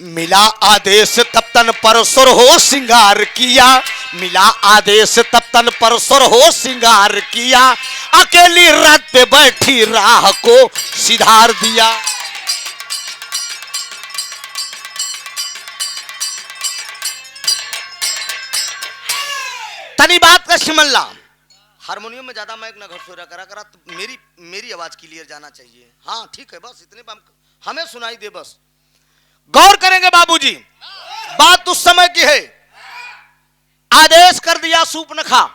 मिला आदेश तब तन परसुर हो सिंगार किया, मिला आदेश तब तन परसुर हो सिंगार किया, अकेली रथ पे बैठी राह को सिधार दिया। तनी बात का सिमल्ला, हारमोनियम में ज्यादा माइक ना घरसोरा करा करा, तो मेरी आवाज क्लियर जाना चाहिए। हाँ ठीक है, बस इतने हमें सुनाई दे बस। गौर करेंगे बाबूजी, बात उस समय की है। आदेश कर दिया सूर्पनखा,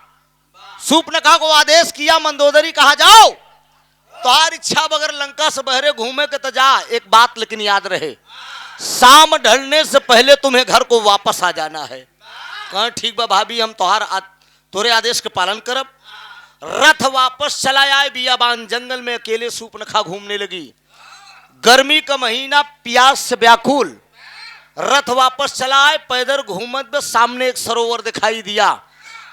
सूर्पनखा को आदेश किया मंदोदरी, कहा जाओ तुम्हारी इच्छा बगैर लंका से बहरे घूमे के तो जा, एक बात लेकिन याद रहे, शाम ढलने से पहले तुम्हें घर को वापस आ जाना है। कहा ठीक बा भाभी, हम तोरे आदेश के पालन करब। रथ वापस चला आए बियाबान जंगल में, अकेले सूर्पनखा घूमने लगी। गर्मी का महीना, प्यास से व्याकुल, रथ वापस चला आए, पैदल घूमत में सामने एक सरोवर दिखाई दिया।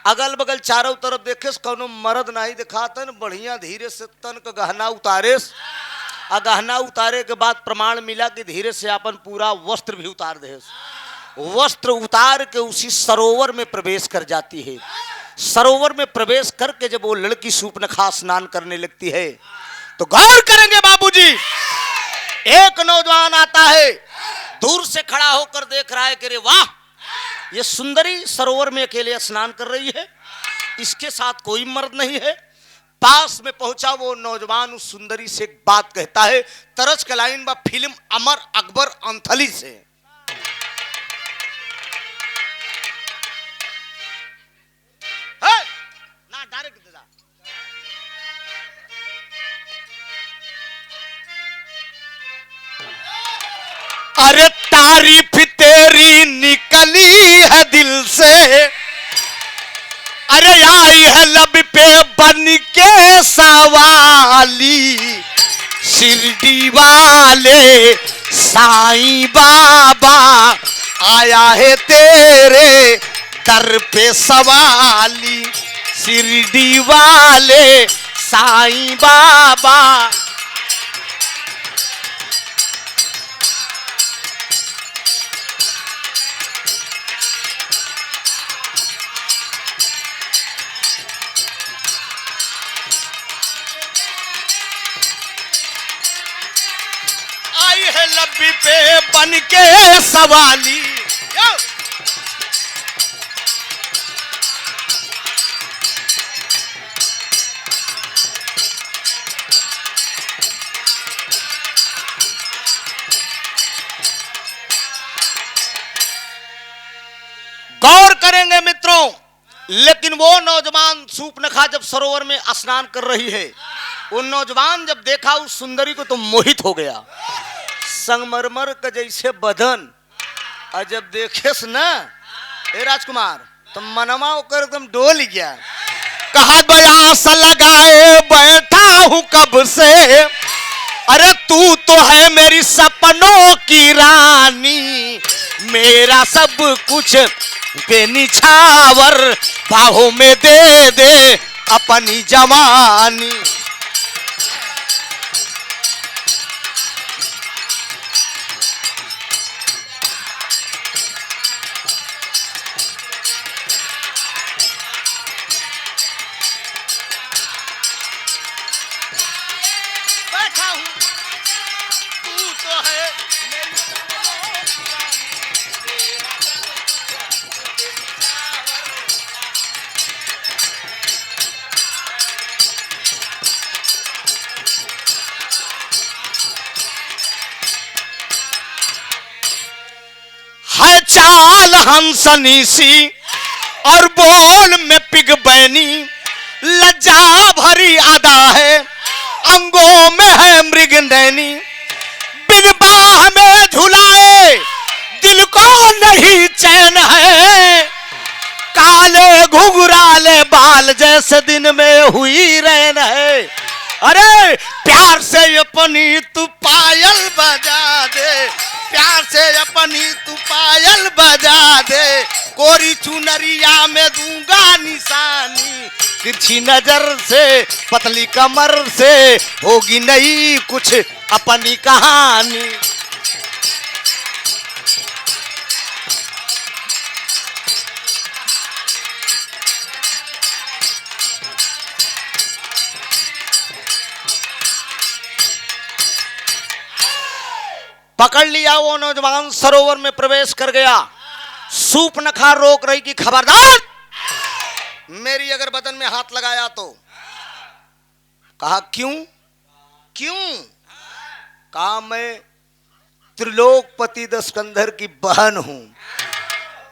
अगल बगल चारों तरफ देखे कौनो मर्द नहीं दिखाता, बढ़िया धीरे से तन का गहना उतारे, गहना उतारे के बाद प्रमाण मिला कि धीरे से अपन पूरा वस्त्र भी उतार दे। वस्त्र उतार के उसी सरोवर में प्रवेश कर जाती है। सरोवर में प्रवेश करके जब वो लड़की सूर्पनखा स्नान करने लगती है तो गौर करेंगे बाबूजी, एक नौजवान आता है, दूर से खड़ा होकर देख रहा है कि रे वाह, ये सुंदरी सरोवर में अकेले स्नान कर रही है, इसके साथ कोई मर्द नहीं है। पास में पहुंचा वो नौजवान उस सुंदरी से एक बात कहता है, तरज का लाइन बा फिल्म अमर अकबर अंथली से। ना डायरेक्ट अरे तारीफ तेरी निकली है दिल से, अरे आई है लब पे बन के सवाली शिरडी वाले साईं बाबा आया है तेरे दर पे सवाली शिरडी वाले साईं बाबा। आई है लब्बी पे बन के सवाली। गौर करेंगे मित्रों, लेकिन वो नौजवान सूपनखा जब सरोवर में स्नान कर रही है, वो नौजवान जब देखा उस सुंदरी को तो मोहित हो गया। संगमरमर का जैसे बदन, और जब देखेस ना ए राजकुमार तो मनमा होकर एकदम डोल गया। कहा बयास लगाए बैठा हूं कब से, अरे तू तो है मेरी सपनों की रानी, मेरा सब कुछ बेनिछावर बाहों में दे दे अपनी जवानी। बैठा हूं तू तो है मेरी सपनों की रानी, है चाल हंसनी सी और बोल में पिग बैनी, लज्जा भरी अदा है अंगों में है मृग नैनी, बिन बाह में झुलाए दिल को नहीं चैन है, काले घुघराले बाल जैसे दिन में हुई रैन है। अरे प्यार से अपनी तू पायल बजा दे, प्यार से अपनी तू पायल बजा दे, कोरी चुनरिया में दूंगा निशानी, तिरछी नजर से पतली कमर से होगी नहीं कुछ अपनी कहानी। पकड़ लिया वो नौजवान, सरोवर में प्रवेश कर गया। सूपनखा रोक रही कि खबरदार, मेरी अगर बदन में हाथ लगाया तो। कहा क्यों क्यों? कहा मैं त्रिलोकपति दस्कंधर की बहन हूं।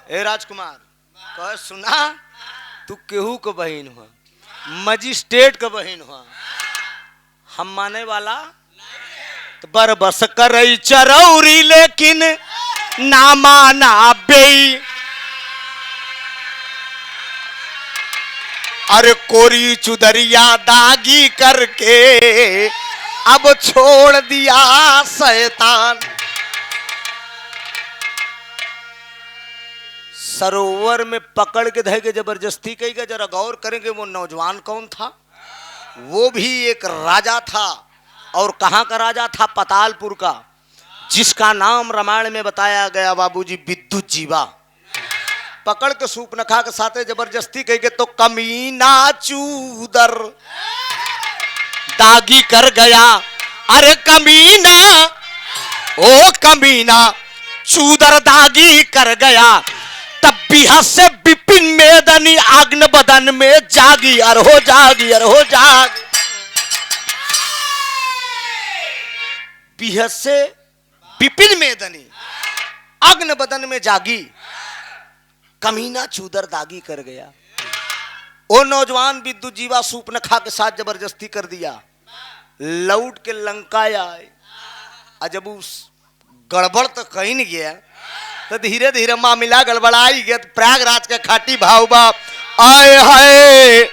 ए राजकुमार, कह सुना तू केहू का बहन हुआ, मजिस्ट्रेट का बहन हुआ, हम माने वाला तो बरबस करई चरौरी लेकिन ना माना बेई। अरे कोरी चुदरिया दागी करके अब छोड़ दिया शैतान। सरोवर में पकड़ के धैके जबरदस्ती कही गई। जरा गौर करेंगे वो नौजवान कौन था। वो भी एक राजा था, और कहां का राजा था? पतालपुर का, जिसका नाम रामायण में बताया गया बाबूजी विद्युत जीवा। पकड़ के सूपनखा के साथे जबरदस्ती कही गई तो कमीना चूदर दागी कर गया। अरे कमीना, ओ कमीना चूदर दागी कर गया। तब बिहस से विपिन मेदनी आग्न बदन में जागी, अरहो जागी, अरहो जागी। बिहस से विपिन मेदनी अग्न बदन में जागी, कमीना चूदर दागी कर गया। वो नौजवान विद्युत जीवा सूपनखा के साथ जबरदस्ती कर दिया। लौट के लंका आए, जब उस गड़बड़ तो कहीं नहीं गया तो धीरे धीरे मामला गड़बड़ाई गया। प्रयागराज के खाटी भाव बाप आए हाय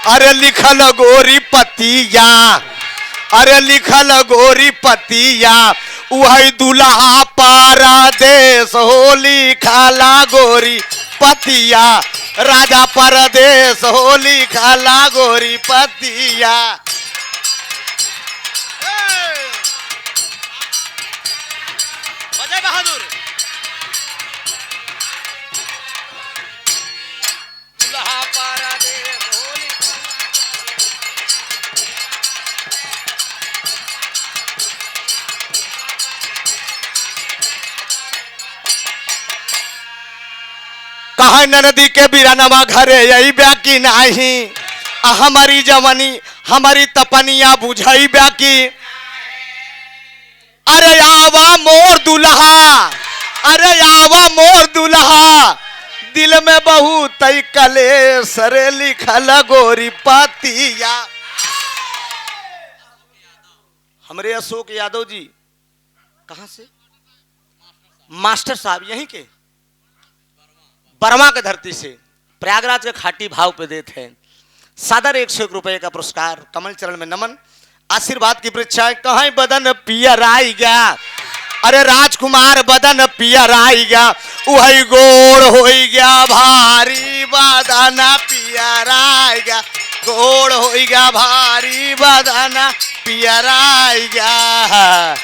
अरे लिखल गोरी पतिया, अरे लिखल गोरी पतिया, वही दुल्हा परदेश हो लिखला गोरी पतिया, राजा परदेश हो लिखला गोरी पतिया। अजय बहादुर दुल्हा परदेश हो कहा नदी के बिरानवा घरे यही ब्याकी नहीं, हमारी जवानी हमारी तपनिया बुझाई ब्याकी। अरे आवा मोर दुल्हा, अरे आवा मोर दुल्हा, दिल में बहुत कलेश रे लिखल गोरी पतिया। हमरे अशोक यादव जी कहां से? मास्टर साहब यहीं के बर्मा के धरती से प्रयागराज के खाटी भाव पे देते हैं सादर 101 रुपए का पुरस्कार। कमल चरण में नमन, आशीर्वाद की परीक्षा। कहीं बदन पियर आई गया, अरे राजकुमार बदन पियर आई गया, वही गोड़ हो गया भारी बदन पियर आई गया, गोड़ हो गया भारी बदन पियर आई गया,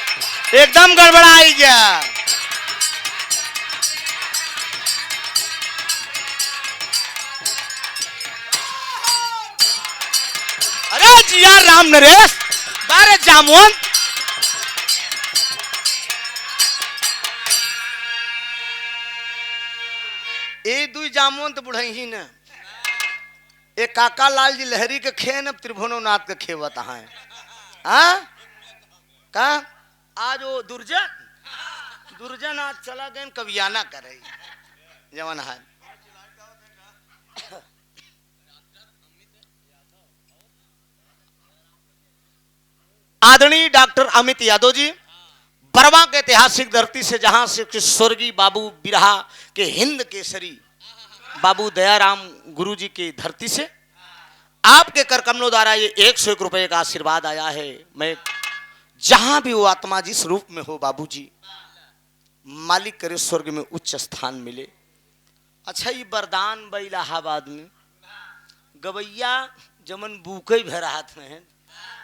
एकदम गड़बड़ाई गया। अरे जिया राम नरेश बारे जामुन, ए दुई जामुन तो बुढ़ई ही न, एक काका लाल जी लहरी के खेन अब त्रिभुवननाथ के खेवत है। हाँ का आज वो दुर्जन आज चला गए कवियाना करे जवन है। आदरणीय डॉक्टर अमित यादव जी बर्मा के ऐतिहासिक धरती से, जहां से स्वर्गीय बाबू बिरहा के हिंद केसरी बाबू दयाराम गुरु जी की धरती से आपके कर कमलों द्वारा ये 101 रुपए का आशीर्वाद आया है। मैं जहां भी वो आत्मा जिस रूप में हो बाबूजी, मालिक करे स्वर्ग में उच्च स्थान मिले। अच्छा ये वरदान ब इलाहाबाद में गवैया जमन बुकई भर हाथ में है,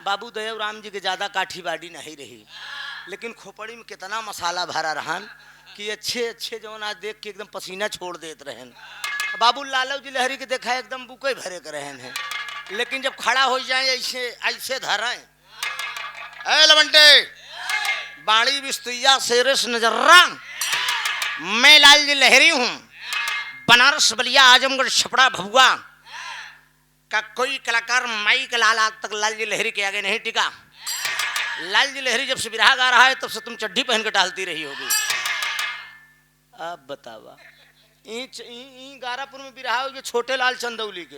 बाबू दयाराम जी के ज्यादा काठी बाड़ी नहीं रही, लेकिन खोपड़ी में कितना मसाला भरा रहन कि अच्छे अच्छे जवन आज देख के एकदम पसीना छोड़ देते रहन। बाबू लालू जी लहरी के देखा एकदम बुके भरे के रहन है, लेकिन जब खड़ा हो जाए ऐसे ऐसे धरें, ऐ लवंटे बाड़ी बिस्तुया शेरस नजर्रा, मैं लाल जी लहरी हूँ, बनारस बलिया आजमगढ़ छपड़ा भभुआ का कोई कलाकार माई के लाल आज तक लाल जी लहरी के आगे नहीं टिका। लाल जी लहरी जब से बिरहा गा रहा है तब से तुम चड्ढी पहन के टहलती रही होगी। अब बतावा गारापुर में बिरहा हो छोटे लाल चंदौली के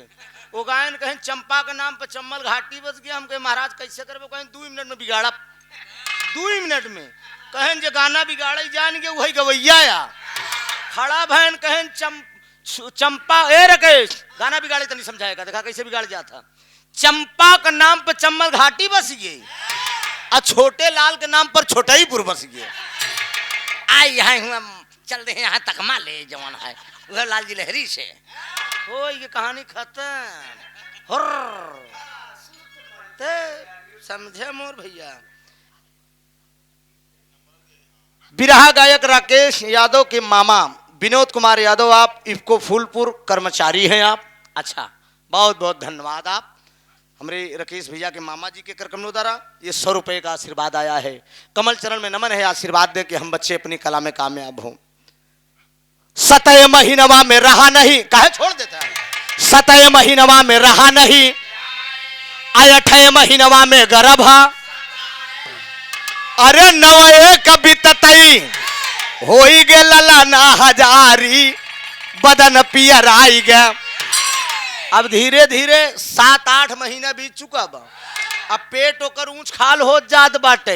वो गायन कहें चंपा के नाम पर चम्मल घाटी बस गया। हम कहें महाराज कैसे करबो? कहें 2 मिनट में बिगाड़ा, 2 मिनट में कहें जे गाना बिगाड़ा जान के वही गवैया या खड़ा बहन कहें चंपा ए रकेश गाना बिगाड़े तो नहीं समझाएगा, देखा कैसे बिगाड़ जाता। चंपा का नाम पर चम्मल घाटी बस गई और छोटे लाल के नाम पर छोटाईपुर बस गए। आई यहाँ चल रहे यहाँ तकमा ले जवान है वह लाल जी लहरी से हो, ये कहानी खत्म। समझे मोर भैया। बिरहा गायक राकेश यादव के मामा विनोद कुमार यादव, आप इफको फूलपुर कर्मचारी हैं आप। अच्छा बहुत बहुत धन्यवाद। आप हमारे राकेश भैया के मामा जी के करकमलों द्वारा ये 100 रुपए का आशीर्वाद आया है। कमल चरण में नमन है, आशीर्वाद दे कि हम बच्चे अपनी कला में कामयाब हों। 7 महीनवा में रहा नहीं, काहे छोड़ देता है। 7 महीनवा में रहा नहीं, 8 महीनवा में गर्भ, अरे 9 कबितई होई गे ललना हजारी बदन पियर आई गया। अब धीरे धीरे 7-8 महीना बीत चुका बा, अब पेट ओकर ऊंच खाल हो जात बाटे।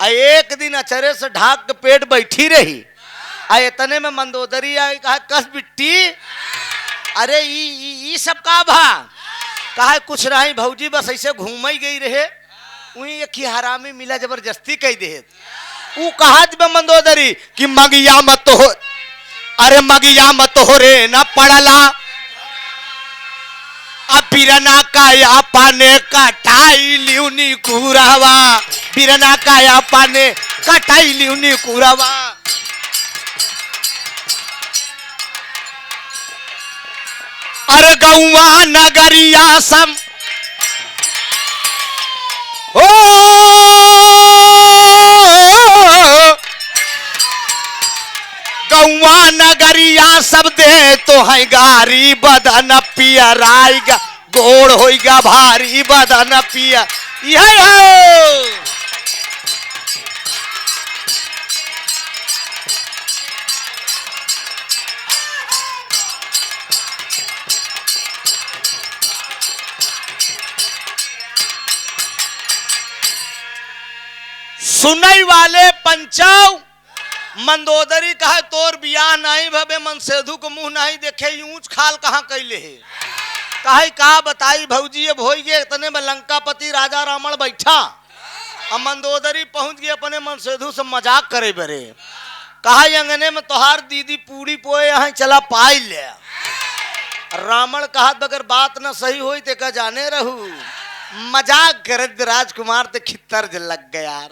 एक दिन अचरे से ढाक के पेट बैठी रही, इतने में मंदोदरी आई, कहा कस बिट्टी अरे ई सब का भा कहा कुछ नहीं भौजी बस ऐसे घूम ही गई रहे वही एक ही हरामी मिला जबरदस्ती कह दे ऊ कहा जब मंदोदरी कि मगिया मत हो अरे मगिया मत हो रे न पड़ला अब बिरना काया पाने कटाई लिउनी कुरावा बिरना काया पाने कटाई लिउनी कुरावा अरे गौवा नगरिया सम ओ गौवा नगरिया सब दे तो है गारी बदन पिया रायगा गोड़ होइगा भारी बदन पिया यही हो सुनई वाले पंचाव मंदोदरी कहे तोर बियाह नहीं भबे मन सेधु को मुंह नहीं देखे यूंच खाल कहाँ कैले है कहे का बताई भौजी अब हो गए इतने में लंकापति राजा रावण बैठा अब मंदोदरी पहुंच गए अपने मन सेधु से मजाक करे बरे कहा अंगने में तोहार दीदी पूरी पोए यहाँ चला पाई ले रावण कहा अगर बात न सही हुई तो का जाने रहू मजाक करत राजकुमार ते खित्तर लग गया यार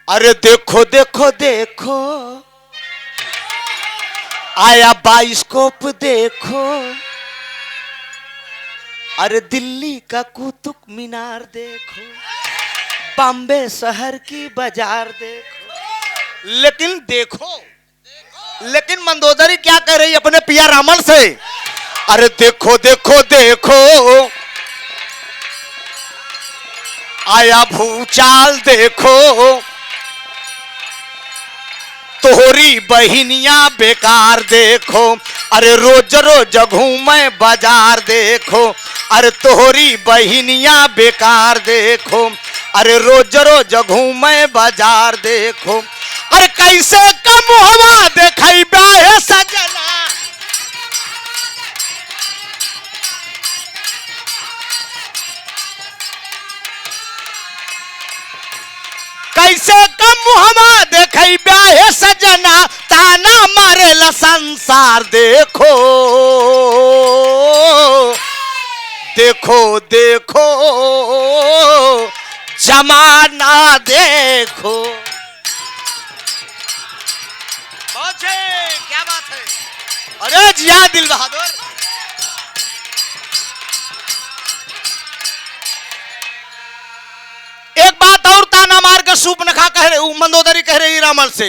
अरे देखो देखो देखो आया बाइस्कोप देखो अरे दिल्ली का कुतुब मीनार देखो बॉम्बे शहर की बाजार देखो लेकिन मंदोदरी क्या कह रही अपने पिया रावण से अरे देखो देखो देखो आया भूचाल देखो तोहरी बहिनिया बेकार देखो अरे रोज रोज घूमे बाजार देखो अरे तोहरी बहिनिया बेकार देखो अरे रोज रोज घूमे बाजार देखो अरे कैसे कम हवा देखई बाहे सजना कैसे कम हवा देखई बाहे सजना ताना मारेला संसार देखो देखो देखो जमाना देखो क्या बात है अरे जिया दिल बहादुर एक बात और ताना मार के सूपनखा कह रही मंदोदरी कह रही रावण से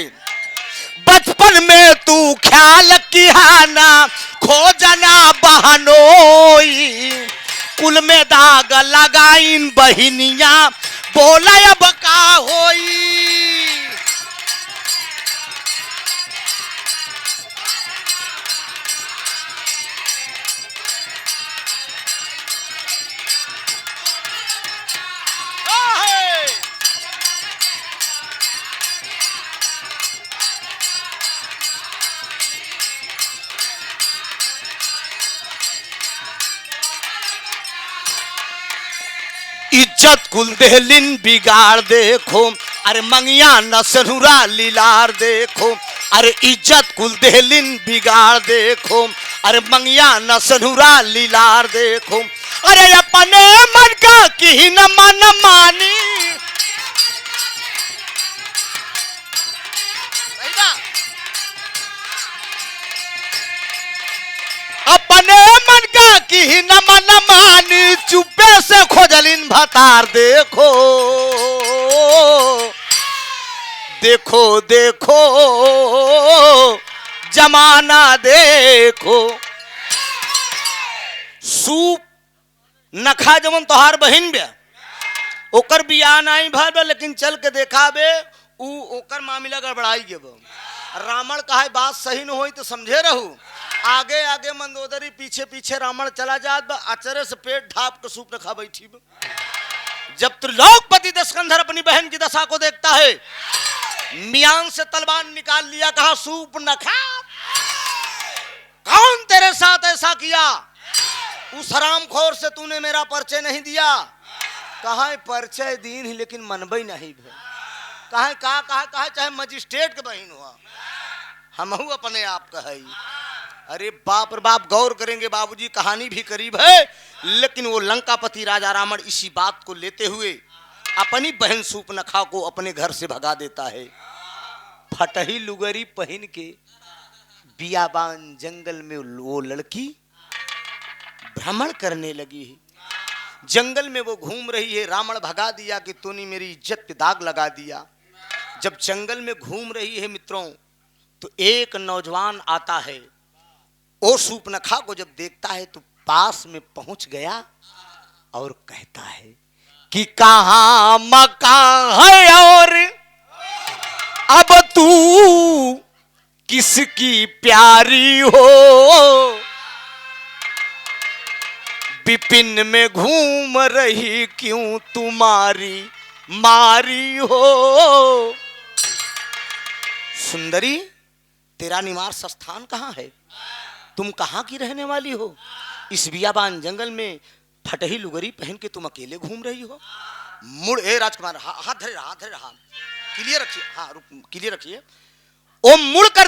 बचपन में तू ख्याल किहाना खोजना बहनोई कुल में दाग लगाइन बहिनिया बोला अब का होई इज्जत कुल देहलिन बिगाड़ देखो अरे मंगिया नसनुरा लीलार देखो अरे इज्जत कुल देहलिन बिगाड़ देखो अरे मंगिया नसनुरा लीलार देखो अरे अपने मन का की न मन मानी अपने मन का की न मन मानी चुप्पे से खोजलिन भतार देखो देखो देखो जमाना देखो सूप नखा जमन तोहार बहिन बे ओकर बियाह नहीं भर लेकिन चल के देखा बे ओकर मामला गड़बड़ाई गे रावण कहा बात सही न होई तो समझे रहू आगे आगे मंदोदरी पीछे पीछे रावण चला जात अचरे से पेट ढाप के सूप रखा बैठी जब त्रिलोकपति दशकंधर अपनी बहन की दशा को देखता है मियान से तलवार निकाल लिया, कहा सूप न खा, कौन तेरे साथ ऐसा किया? उस हरामखोर से तूने मेरा परिचय नहीं दिया। कहा परिचय दीन ही लेकिन मनबई नहीं भे। कहा चाहे मजिस्ट्रेट के बहन हुआ, हम अपने आप कही। अरे बाप रे बाप, गौर करेंगे बाबूजी, कहानी भी करीब है, लेकिन वो लंकापति राजा रावण इसी बात को लेते हुए अपनी बहन सूर्पनखा को अपने घर से भगा देता है। फटही लुगरी पहन के बियाबान जंगल में वो लड़की भ्रमण करने लगी है। जंगल में वो घूम रही है, रावण भगा दिया कि तूने मेरी इज्जत पे दाग लगा दिया। जब जंगल में घूम रही है मित्रों, तो एक नौजवान आता है, और सूर्पनखा को जब देखता है तो पास में पहुंच गया और कहता है कि कहां मकान है और अब तू किसकी प्यारी हो, विपिन में घूम रही क्यों तुम्हारी मारी हो। सुंदरी, तेरा निवास स्थान कहाँ है? तुम कहाँ की रहने वाली हो? इस बियाबान जंगल में फटही लुगरी पहन के तुम अकेले घूम रही हो? मुड़, ए राजकुमार, हाथ धरे रहा, क्लियर रखिए, हाँ क्लियर रखिए। वो मुड़ कर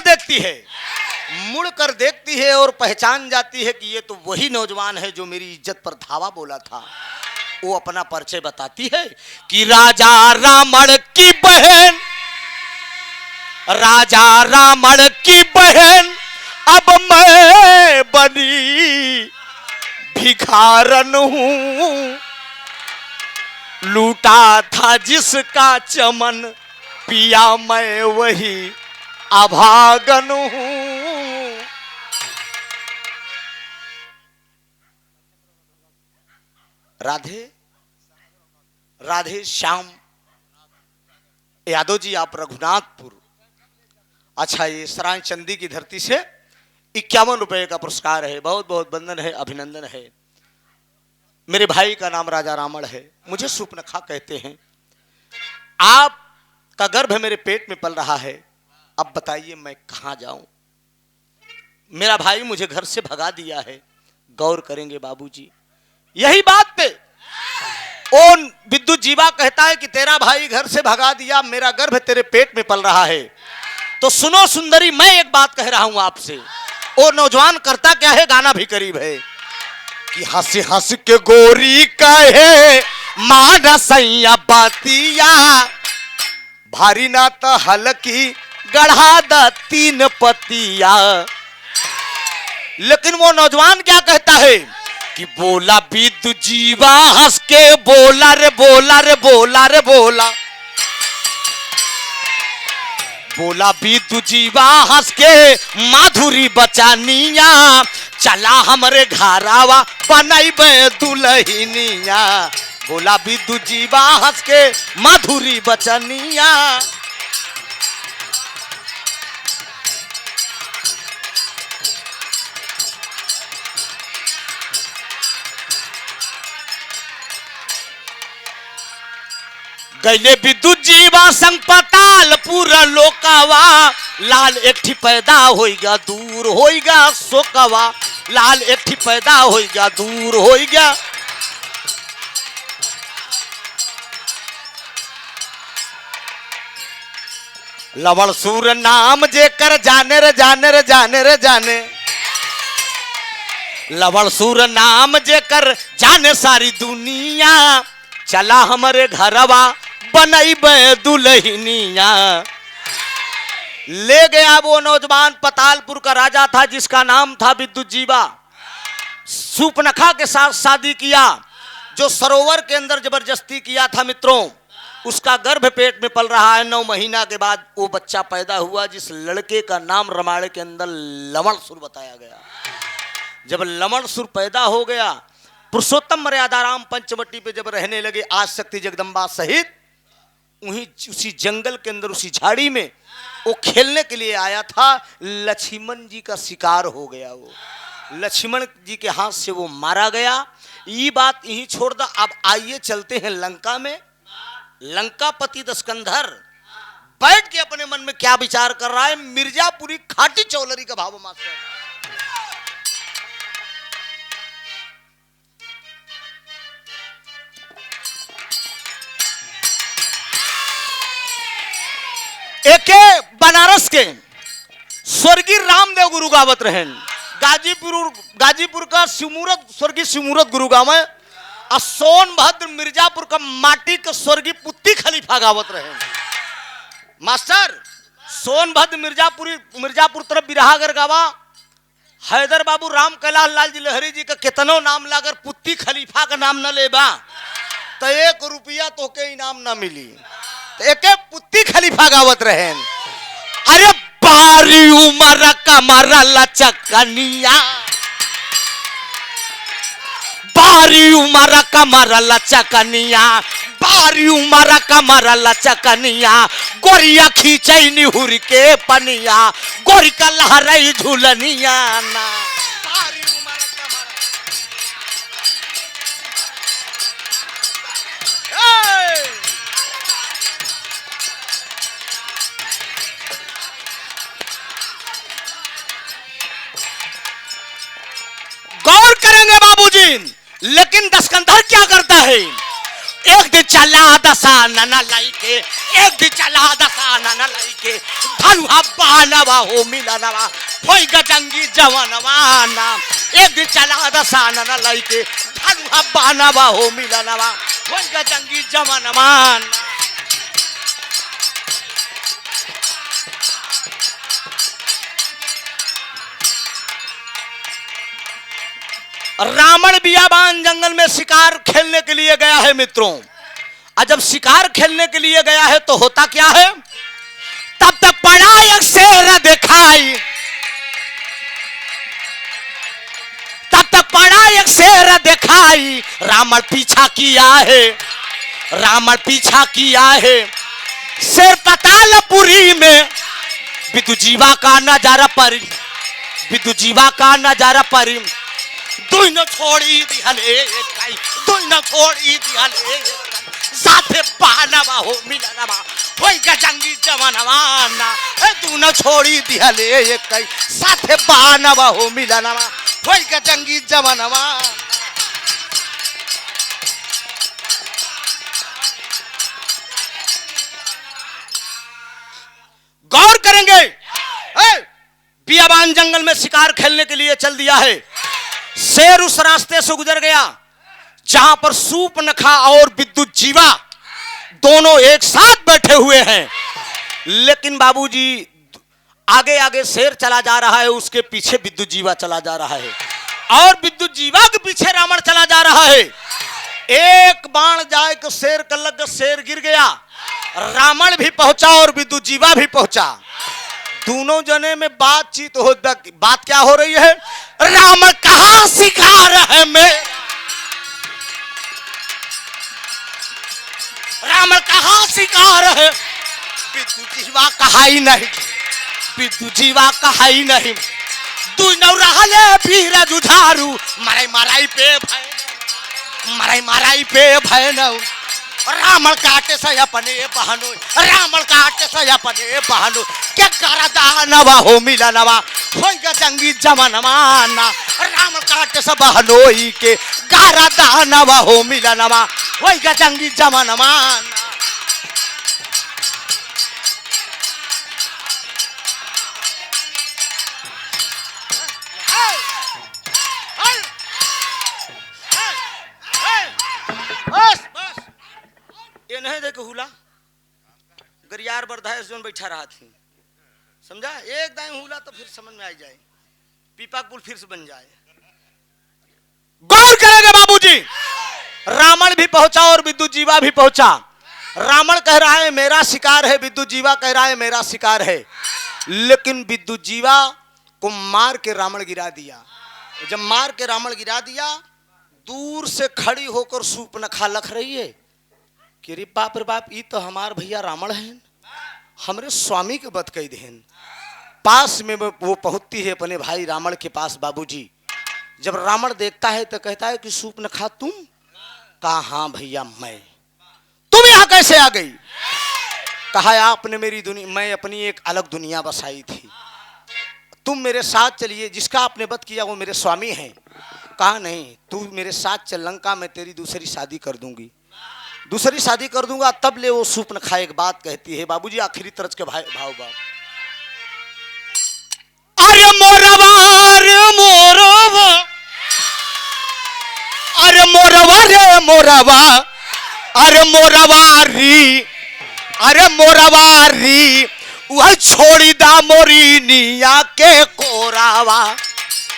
देखती है और पहचान जाती है कि ये तो वही नौजवान है जो मेरी इज्जत पर धावा बोला था। वो अपना परिचय बताती है कि राजा रावण की बहन अब मैं बनी भिखारन हूं, लूटा था जिसका चमन पिया मैं वही अभागन हूं। राधे श्याम यादव जी, आप रघुनाथपुर। अच्छा, ये सराय चंदी की धरती से 51 रुपए का पुरस्कार है। बहुत बहुत वंदन है, अभिनंदन है। मेरे भाई का नाम राजा रावण है, मुझे सूर्पनखा कहते हैं। आपका गर्भ मेरे पेट में पल रहा है, अब बताइए मैं कहां जाऊं? मेरा भाई मुझे घर से भगा दिया है। गौर करेंगे बाबूजी, यही बात पे ओ विद्युत जीवा कहता है कि तेरा भाई घर से भगा दिया, मेरा गर्भ तेरे पेट में पल रहा है। तो सुनो सुंदरी, मैं एक बात कह रहा हूं आपसे। ओ नौजवान करता क्या है, गाना भी करीब है कि हंस हंस के गोरी कहे माना सैया बातिया, भारी ना तो हल्की गढ़ा द 3 पतिया। लेकिन वो नौजवान क्या कहता है कि बोला विद्युत जीवा हंस के, बोला रे बोला रे बोला रे बोला, बोला विद्युत जीवा हंस के माधुरी बचानिया, चला हमरे घरावा बनाई दुल्हनिया। बोला विद्युत जीवा हंस के माधुरी बचनिया। गैले विद्युत जीवा संग पताल पूरा लोकावा, लाल एकठी पैदा होइगा दूर होइगा शोकवा, लाल एकठी पैदा होइगा दूर होइगा। लवण सूर नाम जेकर जाने रे जाने रे जाने रे जाने, लवण सूर नाम जेकर जाने सारी दुनिया, चला हमारे घरवा बनई दुल्हनिया। ले गया वो नौजवान, पतालपुर का राजा था जिसका नाम था विद्युत जीवा। सूर्पनखा के साथ शादी किया, जो सरोवर के अंदर जबरदस्ती किया था मित्रों, उसका गर्भ पेट में पल रहा है। 9 महीना के बाद वो बच्चा पैदा हुआ, जिस लड़के का नाम रामायण के अंदर लवणसुर बताया गया। जब लवणसुर पैदा हो गया, पुरुषोत्तम मर्यादाराम पंचवटी पे जब रहने लगे आदिशक्ति जगदम्बा सहित, वहीं उसी जंगल के अंदर उसी झाड़ी में वो खेलने के लिए आया था। लक्ष्मण जी का शिकार हो गया, वो लक्ष्मण जी के हाथ से वो मारा गया। ये बात यही छोड़ दो, अब आइए चलते हैं लंका में। लंकापति दस्कंधर बैठ के अपने मन में क्या विचार कर रहा है, मिर्जापुरी खाटी चौलरी का भाव मास्टर। एके बनारस के स्वर्गीय रामदेव गुरु गावत रहे, गाजीपुर का शिवमूरत स्वर्गीय शिवमूरत गुरु गाँव है, और सोनभद्र मिर्जापुर का माटी का स्वर्गीय पुत्ती खलीफा गावत रहे। मास्टर सोनभद्र मिर्जापुर तरफ बिरहागर गावा, हैदर बाबू राम कैलाश लाल जी लहरी जी का कितनो नाम लाकर पुत्ती खलीफा का नाम न लेबा तो 1 रुपया तो के इनाम न मिली। तो एक पुत्ती खलीफा गावत रहे, अरे बारी उमर कमरा लचकनिया, बारी उमर कमरा लचकनिया, बारी उमर कमरा लचकनिया, गोरिया खींचई निहुर के पनिया, गोरी का लहरई झूलनिया ना। बारी उमर गौर करेंगे बाबूजी, लेकिन दस्कंधर क्या करता है, एक दिन चला दसा नना लाई के, एक दिन चला दसा नना लाई के, धनुहा बानवा हो मिलनवा, होई गजंगी जवनवा ना। एक दिन चला दसा नना लाई के, धनुहा बानवा हो मिलनवा, होई गजंगी जवनवा ना। रावण बियाबान जंगल में शिकार खेलने के लिए गया है मित्रों, और जब शिकार खेलने के लिए गया है तो होता क्या है, तब तक पड़ा एक शेर दिखाई, तब तक पड़ा एक शेर दिखाई, रावण पीछा किया है, रावण पीछा किया है, शेर पतालपुरी में विदु जीवा का नजारा पर, विदु जीवा का नजारा पर, दुई न छोड़ी दिहले काई, दुई न छोड़ी दिहले साथे बानवा हो मिलनवा, होई गजंगी जवनवा ना। ए दू न छोड़ी दिहले काई, साथे बानवा हो मिलनवा, होई गजंगी जवनवा। गौर करेंगे, बियाबान जंगल में शिकार खेलने के लिए चल दिया है, शेर उस रास्ते से गुजर गया जहां पर सूर्पनखा और विद्युत जीवा दोनों एक साथ बैठे हुए हैं, लेकिन बाबूजी आगे आगे शेर चला जा रहा है, उसके पीछे विद्युत जीवा चला जा रहा है, और विद्युत जीवा के पीछे रावण चला जा रहा है। एक बाण जाए तो शेर का लग, शेर गिर गया, रावण भी पहुंचा और विद्युत जीवा भी पहुंचा, दोनों जने में बातचीत हो, बात क्या हो रही है, रावण कहां शिकार है मेरा, रावण कहां शिकार है, विद्युत जीवा कहा ही नहीं, विद्युत जीवा कहा ही नहीं, तू नौ रहले वीर जुझारू, माराई माराई पे भय, माराई माराई पे भय नौ, रावण काटे से अपने बहनो, रावण काटे से अपने बहनो, क्या करा दानवा हो मिलनवा, होई गजंगी जवनवा ना। रावण काटे से बहनोई के, गारा दानवा हो मिलनवा, होई गजंगी जवनवा ना। ये नहीं देखे हुला गरियार बरधायस जोन बैठा रहा थी, समझा, एक दाएं हुला तो फिर समझ में आ जाए, पीपा पुल फिर से बन जाए। गौर करेंगे बाबूजी, रावण भी पहुंचा और विद्युत जीवा भी पहुंचा, रावण कह रहा है मेरा शिकार है, विद्युत जीवा कह रहा है मेरा शिकार है, लेकिन विद्युत जीवा को मार के रावण गिरा दिया। जब मार के रावण गिरा दिया, दूर से खड़ी होकर सूर्पनखा लख रही है कि रे बाप रे बाप, ये तो हमार भैया रावण हैं, हमरे स्वामी के बत कही देन। पास में वो पहुंचती है अपने भाई रावण के पास बाबूजी, जब रावण देखता है तो कहता है कि सूर्पनखा तुम, कहा हाँ भैया मैं, तुम यहां कैसे आ गई, कहा आपने मेरी दुनिया, मैं अपनी एक अलग दुनिया बसाई थी, तुम मेरे साथ चलिए, जिसका आपने वध किया वो मेरे स्वामी हैं। कहा नहीं, तू मेरे साथ चल, लंका में तेरी दूसरी शादी कर दूंगी, दूसरी शादी कर दूंगा। तब ले वो सूर्पनखा एक बात कहती है बाबूजी, आखिरी तरज के भाव बाप, अरे मोरवा रे मोरवा, अरे मोरवा रे मोरवा, अरे मोरवा री, अरे मोरवा री, वह छोड़ी दा मोरी निया के कोरावा,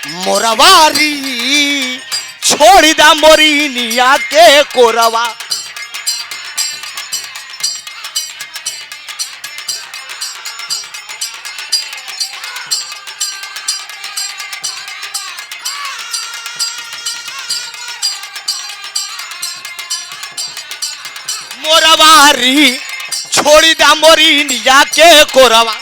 मोरवा री छोड़ी दा मोरी निया के कोरावा। मोरवारी छोड़ी दा मोरी निया के कोरवा।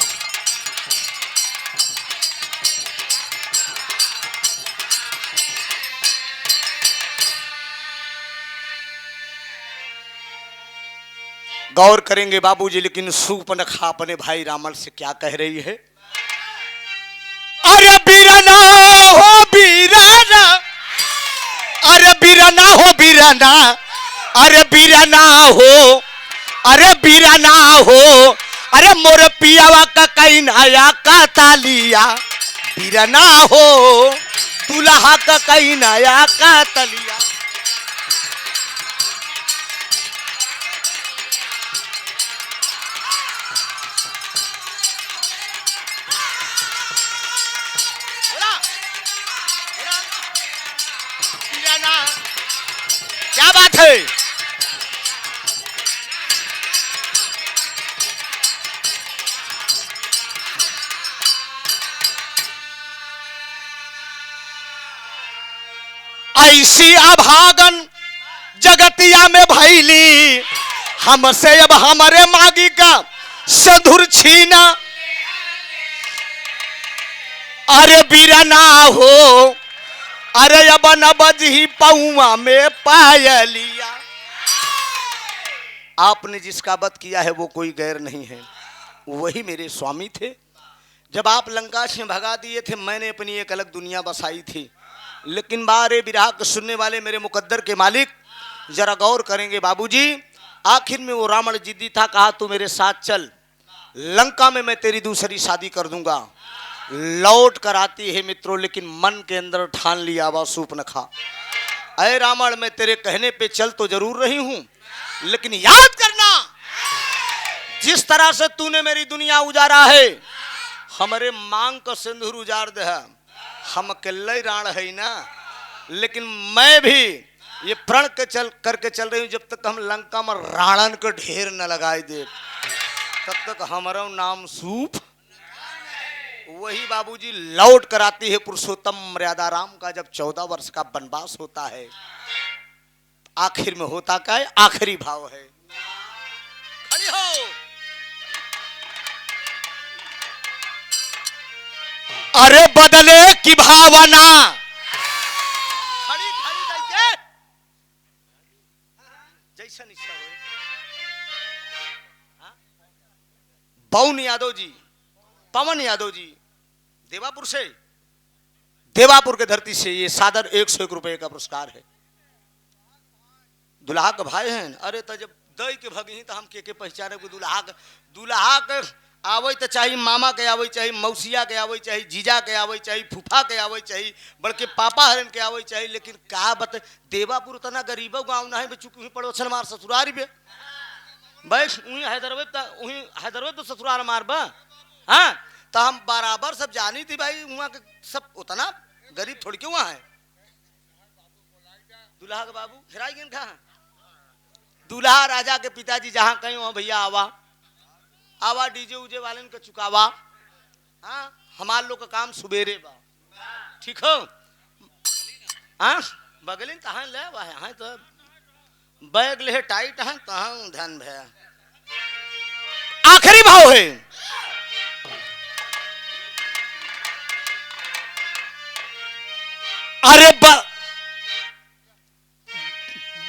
गौर करेंगे बाबूजी, लेकिन सूर्पनखा अपने भाई रावण से क्या कह रही है? अरे बीराना हो बीराना, अरे बीराना हो बीराना, अरे बीराना हो, अरे बीराना हो, अरे मोर पियावा का कई नया का तालिया, बीराना हो दुल्हा का कई नया का तलिया। क्या बात है? ऐसी अभागन जगतिया में भैली, हमसे अब हमारे मागी का सधुर छीना, अरे बीराना हो, अरे अब न बजही पौआ में पायलिया। आपने जिसका वध किया है वो कोई गैर नहीं है, वही मेरे स्वामी थे। जब आप लंका से भगा दिए थे, मैंने अपनी एक अलग दुनिया बसाई थी। लेकिन बारे बिरहा को सुनने वाले मेरे मुकद्दर के मालिक, जरा गौर करेंगे बाबूजी, आखिर में वो रावण जिद्दी था, कहा तू मेरे साथ चल, लंका में मैं तेरी दूसरी शादी कर दूंगा। लौट कर आती है मित्रों, लेकिन मन के अंदर ठान लिया वह सूर्पनखा, अरे रावण मैं तेरे कहने पे चल तो जरूर रही हूं, लेकिन याद करना जिस तरह से तूने मेरी दुनिया उजारा है, हमारे मांग का सिंदूर उजाड़ दे। हम अकेले राण है ना, लेकिन मैं भी ये प्रण के करके चल रही हूं, जब तक हम लंका में राणन को ढेर न लगाए दे, तब तक हमारा नाम सूप। वही बाबूजी लौट कर आती है पुरुषोत्तम मर्यादा राम का, जब 14 वर्ष का वनवास होता है। आखिर में होता क्या है? आखिरी भाव है, खड़ी हो। अरे बदले की भावना, खड़ी खड़ी जैसा इच्छा हो। पवन यादव जी, पवन यादव जी देवापुर से, देवापुर के धरती से ये सादर 101 रुपए का पुरस्कार है। दुल्हा के भाई हैं। अरे तो जब दई के भगी तो हम के पहचाने को दुल्हा के आवे तो चाहिए, मामा के आवे चाहिए, मौसिया के आवे चाहिए, जीजा के आवे चाहिए, फूफा के आवे चाहिए, बल्कि पापा हरन के आवे चाहिए। लेकिन का बता, देवापुर उतना गरीबो गाँव ना है, चूंकि पड़ोसन मार ससुरारी बे बैठ, वहीं हैदराबाद तो ससुराल मार बा। हाँ तो हम बराबर सब जानी थी भाई, वहाँ के सब उतना गरीब थोड़ी क्यों वहाँ है। दूल्हा के बाबू फिराई गए कहाँ? दूल्हा राजा के पिताजी जहाँ कहीं वहाँ भैया आवा डीजे उजे वालन का चुकावा। हाँ हमार लोग का काम सुबेरे बा, ठीक हो। हाँ बगलिन तहाँ ले बा है तो बैग ले टाइट है, तहाँ ध्यान भया। आखिरी भाव है, अरे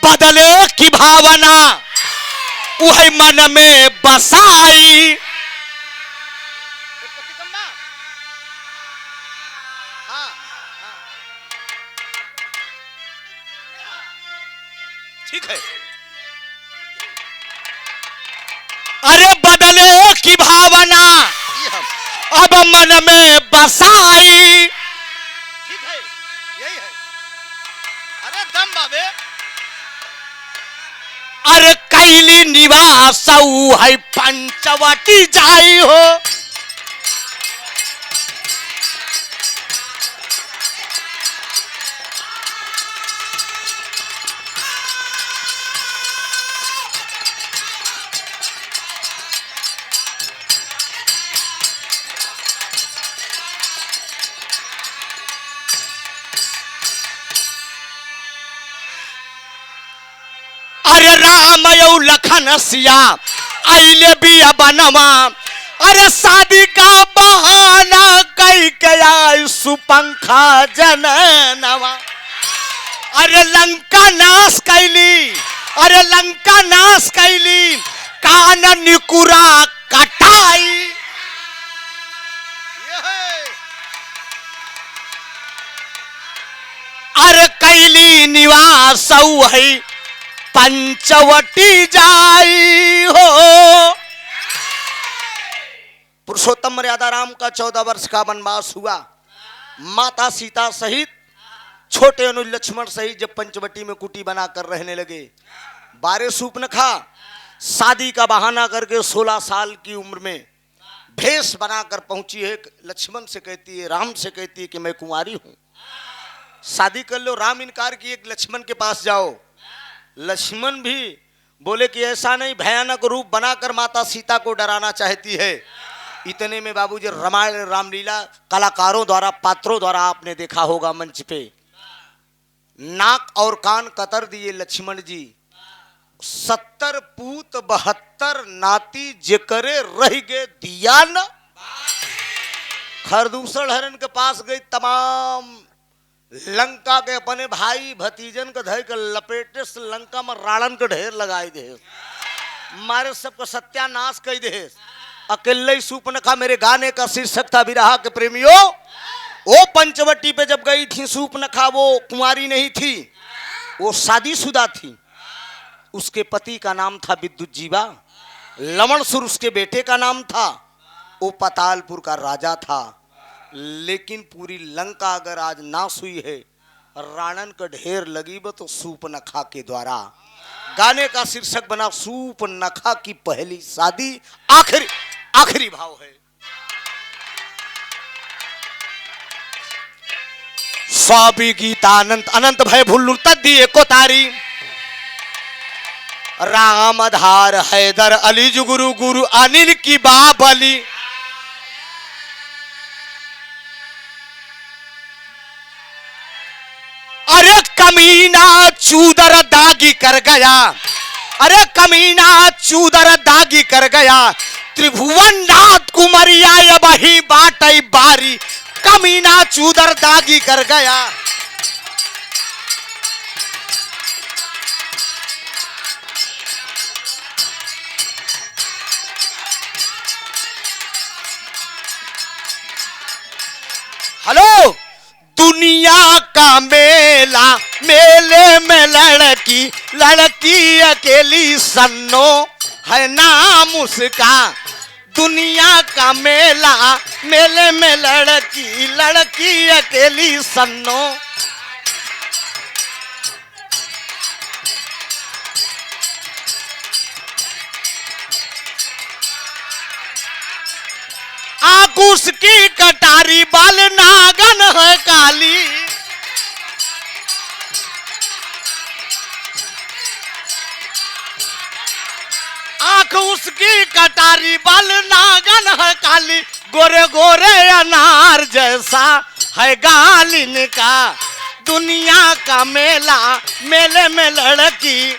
बदले की भावना, वही मन में बसाई। हाँ, हाँ। ठीक है। अरे बदले की भावना अब मन में बसाई। ठीक है, यही है। अरे दम बाबे। अरे कैली निवास है पंचवटी जाई हो। अरे राम यौ लखन सिया आइले भी बनवा। अरे शादी का बहाना कई कया सुपंखा जननवा। अरे लंका नाश कैली, अरे लंका नाश कैली कान निकुरा कटाई। अरे कैली निवास है पंचवटी जाई हो। पुरुषोत्तम मर्यादा राम का 14 वर्ष का वनवास हुआ। माता सीता सहित छोटे अनुज लक्ष्मण सहित जब पंचवटी में कुटी बनाकर रहने लगे, 12 सूर्पनखा शादी का बहाना करके 16 साल की उम्र में भेष बनाकर पहुंची है। लक्ष्मण से कहती है, राम से कहती है कि मैं कुंवारी हूं, शादी कर लो। राम इनकार किए, लक्ष्मण के पास जाओ। लक्ष्मण भी बोले कि ऐसा नहीं, भयानक रूप बनाकर माता सीता को डराना चाहती है। इतने में बाबूजी रामायण रामलीला कलाकारों द्वारा, पात्रों द्वारा आपने देखा होगा मंच पे, नाक और कान कतर दिए लक्ष्मण जी। 70 पूत 72 नाती जेकरे रह गए दिया न। खरदूषण हरण के पास गई, तमाम लंका के अपने भाई भतीजन के धय के लपेटे से लंका में रावण के ढेर लगाई दे, मारे सबको सत्यानाश कर दे। अकेले सूर्पनखा, मेरे गाने का शीर्षक था विरह के प्रेमियों। वो पंचवटी पे जब गई थी सूर्पनखा, वो कुंवारी नहीं थी, वो शादीशुदा थी। उसके पति का नाम था विद्युत जीवा, लवणसुर उसके बेटे का नाम था। वो पातालपुर का राजा था। लेकिन पूरी लंका अगर आज नाश हुई है, रावण का ढेर लगी वो तो सूर्पनखा के द्वारा। गाने का शीर्षक बना सूर्पनखा की पहली शादी। आखिरी भाव है। स्वामी गीतानंद अनंत भय भुल्लु तद्दिए को तारी। राम आधार हैदर अली जुगुरु गुरु अनिल की बाबली। अरे कमीना चूदर दागी कर गया, अरे कमीना चूदर दागी कर गया। त्रिभुवन नाथ कुमरिया ये बही बाटई बारी। कमीना चूदर दागी कर गया। हेलो, दुनिया का मेला, मेले में लड़की, लड़की अकेली सन्नो है नाम उसका। दुनिया का मेला, मेले में लड़की, लड़की अकेली सन्नो। आंख उसकी कटारी, बाल नागन है काली। आंख उसकी कटारी, बाल नागन है काली। गोरे गोरे अनार जैसा है गाल इनका। दुनिया का मेला, मेले में लड़की।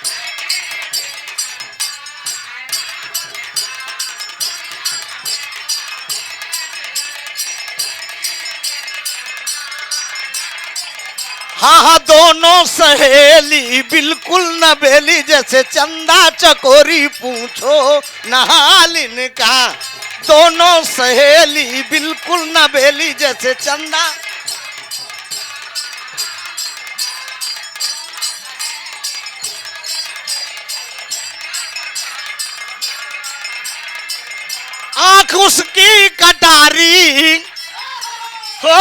हाँ हाँ दोनों सहेली बिल्कुल न बेली, जैसे चंदा चकोरी पूछो नहालिन का। दोनों सहेली बिल्कुल न बेली, जैसे चंदा। आंख उसकी कटारी हो,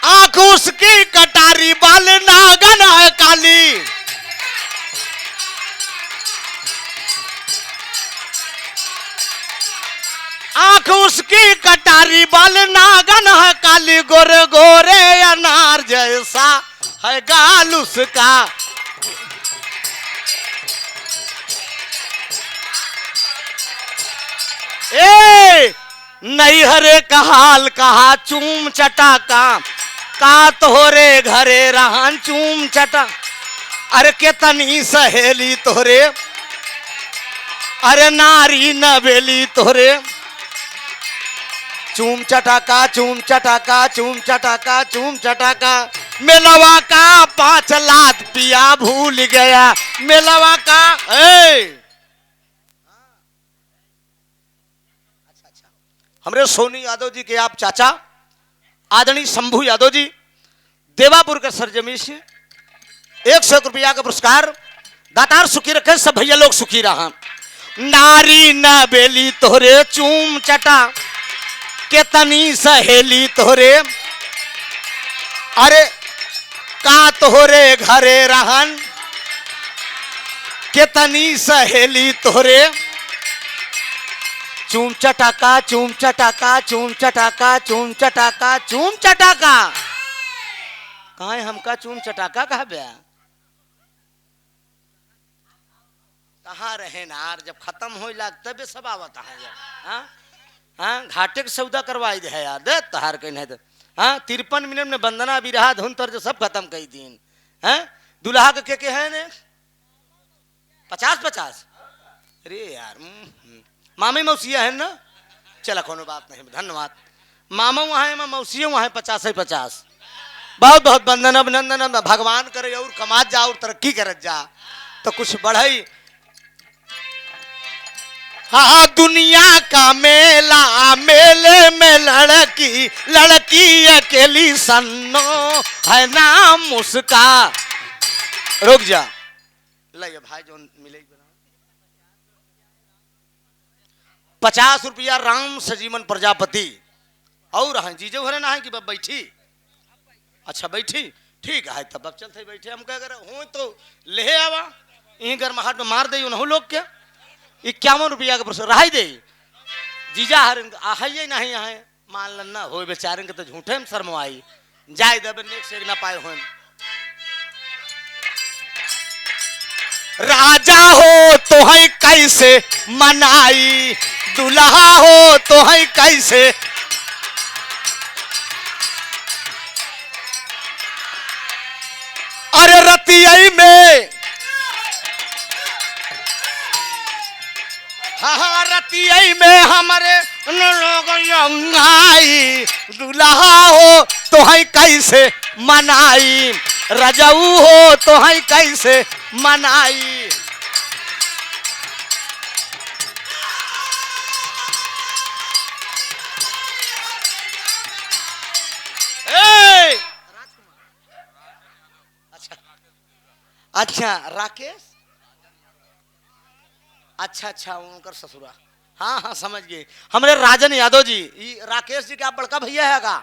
आंख उसकी कटारी, बाल नागन है काली। आंख उसकी कटारी, बाल नागन है काली। गोरे गोरे अनार जैसा है गाल उसका। ए नैहरे का हाल कहा चूम चटा का तोरे घरे रहन चूम चटा। अरे केतनी सहेली तोरे, अरे नारी न बेली तोरे। चूम चटाका चूम चटाका चूम चटाका चूम चटाका। मेलवा का 5 लात पिया भूल गया। मेलवा का हमरे सोनी यादव जी के आप चाचा आदरणीय शंभू यादव जी देवापुर के सरजमी से 100 रुपया का पुरस्कार। दातार सुखी रखे, सब भैया लोग सुखी रहा। नारी न बेली तोरे चूम चटा, केतनी सहेली तोरे, अरे का तोरे घरे रहन, केतनी सहेली तोरे। चूम चटाका चूम चटाका चूम चटाका चूम चटाका चूम चटाका। कहा हमका चूम चटाका कहा बया? कहाँ रहे नार, जब खत्म हो लगता तब सब आवता है। हाँ हाँ घाटे के सौदा करवाई दे है यार, दे तहार कहीं नहीं। हाँ 53 मिनट में बंदना भी रहा धुन तर सब खत्म कई दिन। हैं दुल्हा के है ने 50-50। अरे यार मामी मौसिया है ना, चला कोनो बात नहीं, धन्यवाद। मामा वहाँ है, मौसिया वहाँ है, 50-50। बहुत बहुत वंदन अभिनंदन। भगवान करे और कमात जा और तरक्की करत जा तो कुछ बढ़ई। हाँ दुनिया का मेला, मेले में लड़की लड़की अकेली सन्नो है नाम उसका। रुक जा ले भाई जो मिले 50 रुपया राम सजीवन प्रजापति। और हैं जीजो घरे ना है कि बब बैठी? अच्छा बैठी, ठीक है तब अब चलते बैठे। हम क्या करे हो तो ले आवा यहीं गर्माहट में मार दे उन्हों लोग के 51 रुपया का पुरस्कार रहा दे। जीजा हर आइए नहीं यहाँ मान लन्ना हो बेचारे के तो झूठे में शर्मवाई जाए दे से ना पाए हो। राजा हो तो है कैसे मनाई, दुल्हा हो तो है कैसे। अरे रतिया में हाँ रतिया में हमारे लोग आई, दुल्हा हो तो है कैसे मनाई, रजऊ हो तो है कैसे मनाई। अच्छा राकेश, अच्छा अच्छा उनकर ससुरा। हाँ हाँ समझ गए, हमारे राजन यादव जी। राकेश जी का बड़का भैया है का?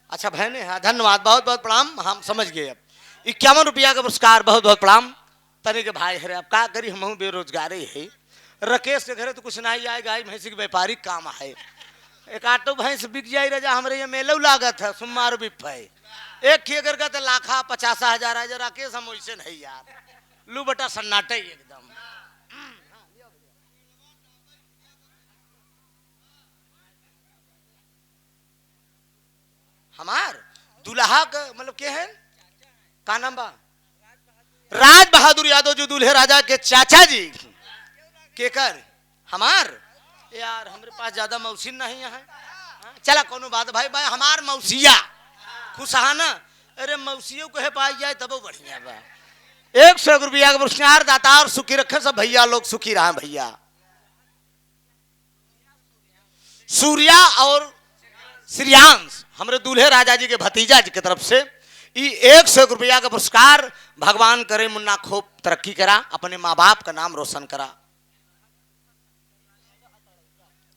अच्छा बहने है, धन्यवाद बहुत बहुत प्रणाम, हम समझ गए। अब 51 रुपया का पुरस्कार, बहुत बहुत प्रणाम। तने के भाई है अब का करी, हम बेरोजगारी है। राकेश के घरे तो कुछ नहीं आए, गाय भैंस की व्यापारिक काम है। एक आटो भैंस बिक जाए रजा, हमारे ये मेलो लागत है सुमार बिप है। एक ही अगर कहते लाखा 50,000 है। राकेश हम वैसे नहीं यार, लू बटा सन्नाटे एकदम। हमार दुल्हा का मतलब क्या है का नाम बा? राज बहादुर यादव जो दूल्हे राजा के चाचा जी के कर हमार यार। हमारे पास ज्यादा मौसिन नहीं है, चला कोनो बात भाई भाई हमार मौसिया खुशहाना अरे मौसियों को है पाई जाए तब बढ़िया बा 100 रुपया का पुरस्कार दाता और सुखी रखे सब भैया लोग सुखी रहा भैया सूर्या और श्रियांश हमरे दूल्हे राजा जी के भतीजा जी की तरफ से 100 रुपया का पुरस्कार भगवान करे मुन्ना खूब तरक्की करा अपने माँ बाप का नाम रोशन करा।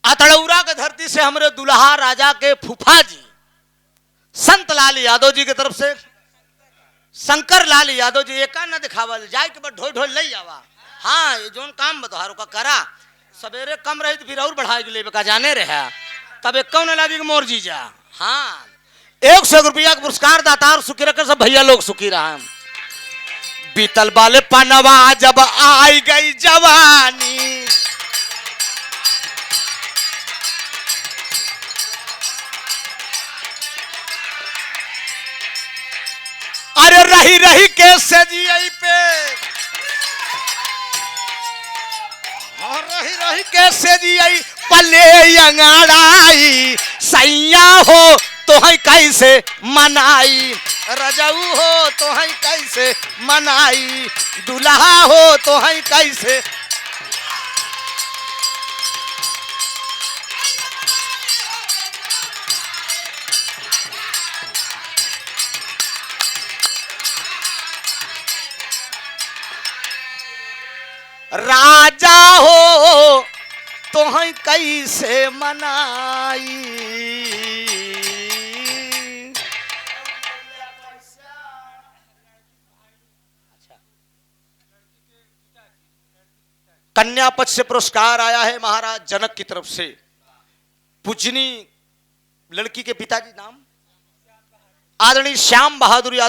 अतड़ौरा के धरती से हमरे दुल्हा राजा के फूफा जी संत लाल यादव जी की तरफ से शंकर लाल यादव जी एका न दिखावल जाए के बाद ढोल ढोल ले जावा। हाँ ये जोन काम बतहारो का करा सवेरे कम रही तो फिर और बढ़ाए के लिए जाने रहा तब एक कौन लगी मोर जीजा। हाँ 100 रुपया का पुरस्कार दाता और सुखी रखे सब भैया लोग सुखी रहा। बीतल वाले पनवा जब आई गई जवानी अरे रही रही के सजियई पे रही रही के सजियई पले अंगड़ाई सैया हो तो है कैसे मनाई रजऊ हो तो है कैसे मनाई दुल्हा हो तो है कैसे राजा हो तो है कैसे मनाई। कन्या पक्ष से पुरस्कार आया है महाराज जनक की तरफ से पूजनी लड़की के पिताजी नाम आदरणीय श्याम बहादुर यादव।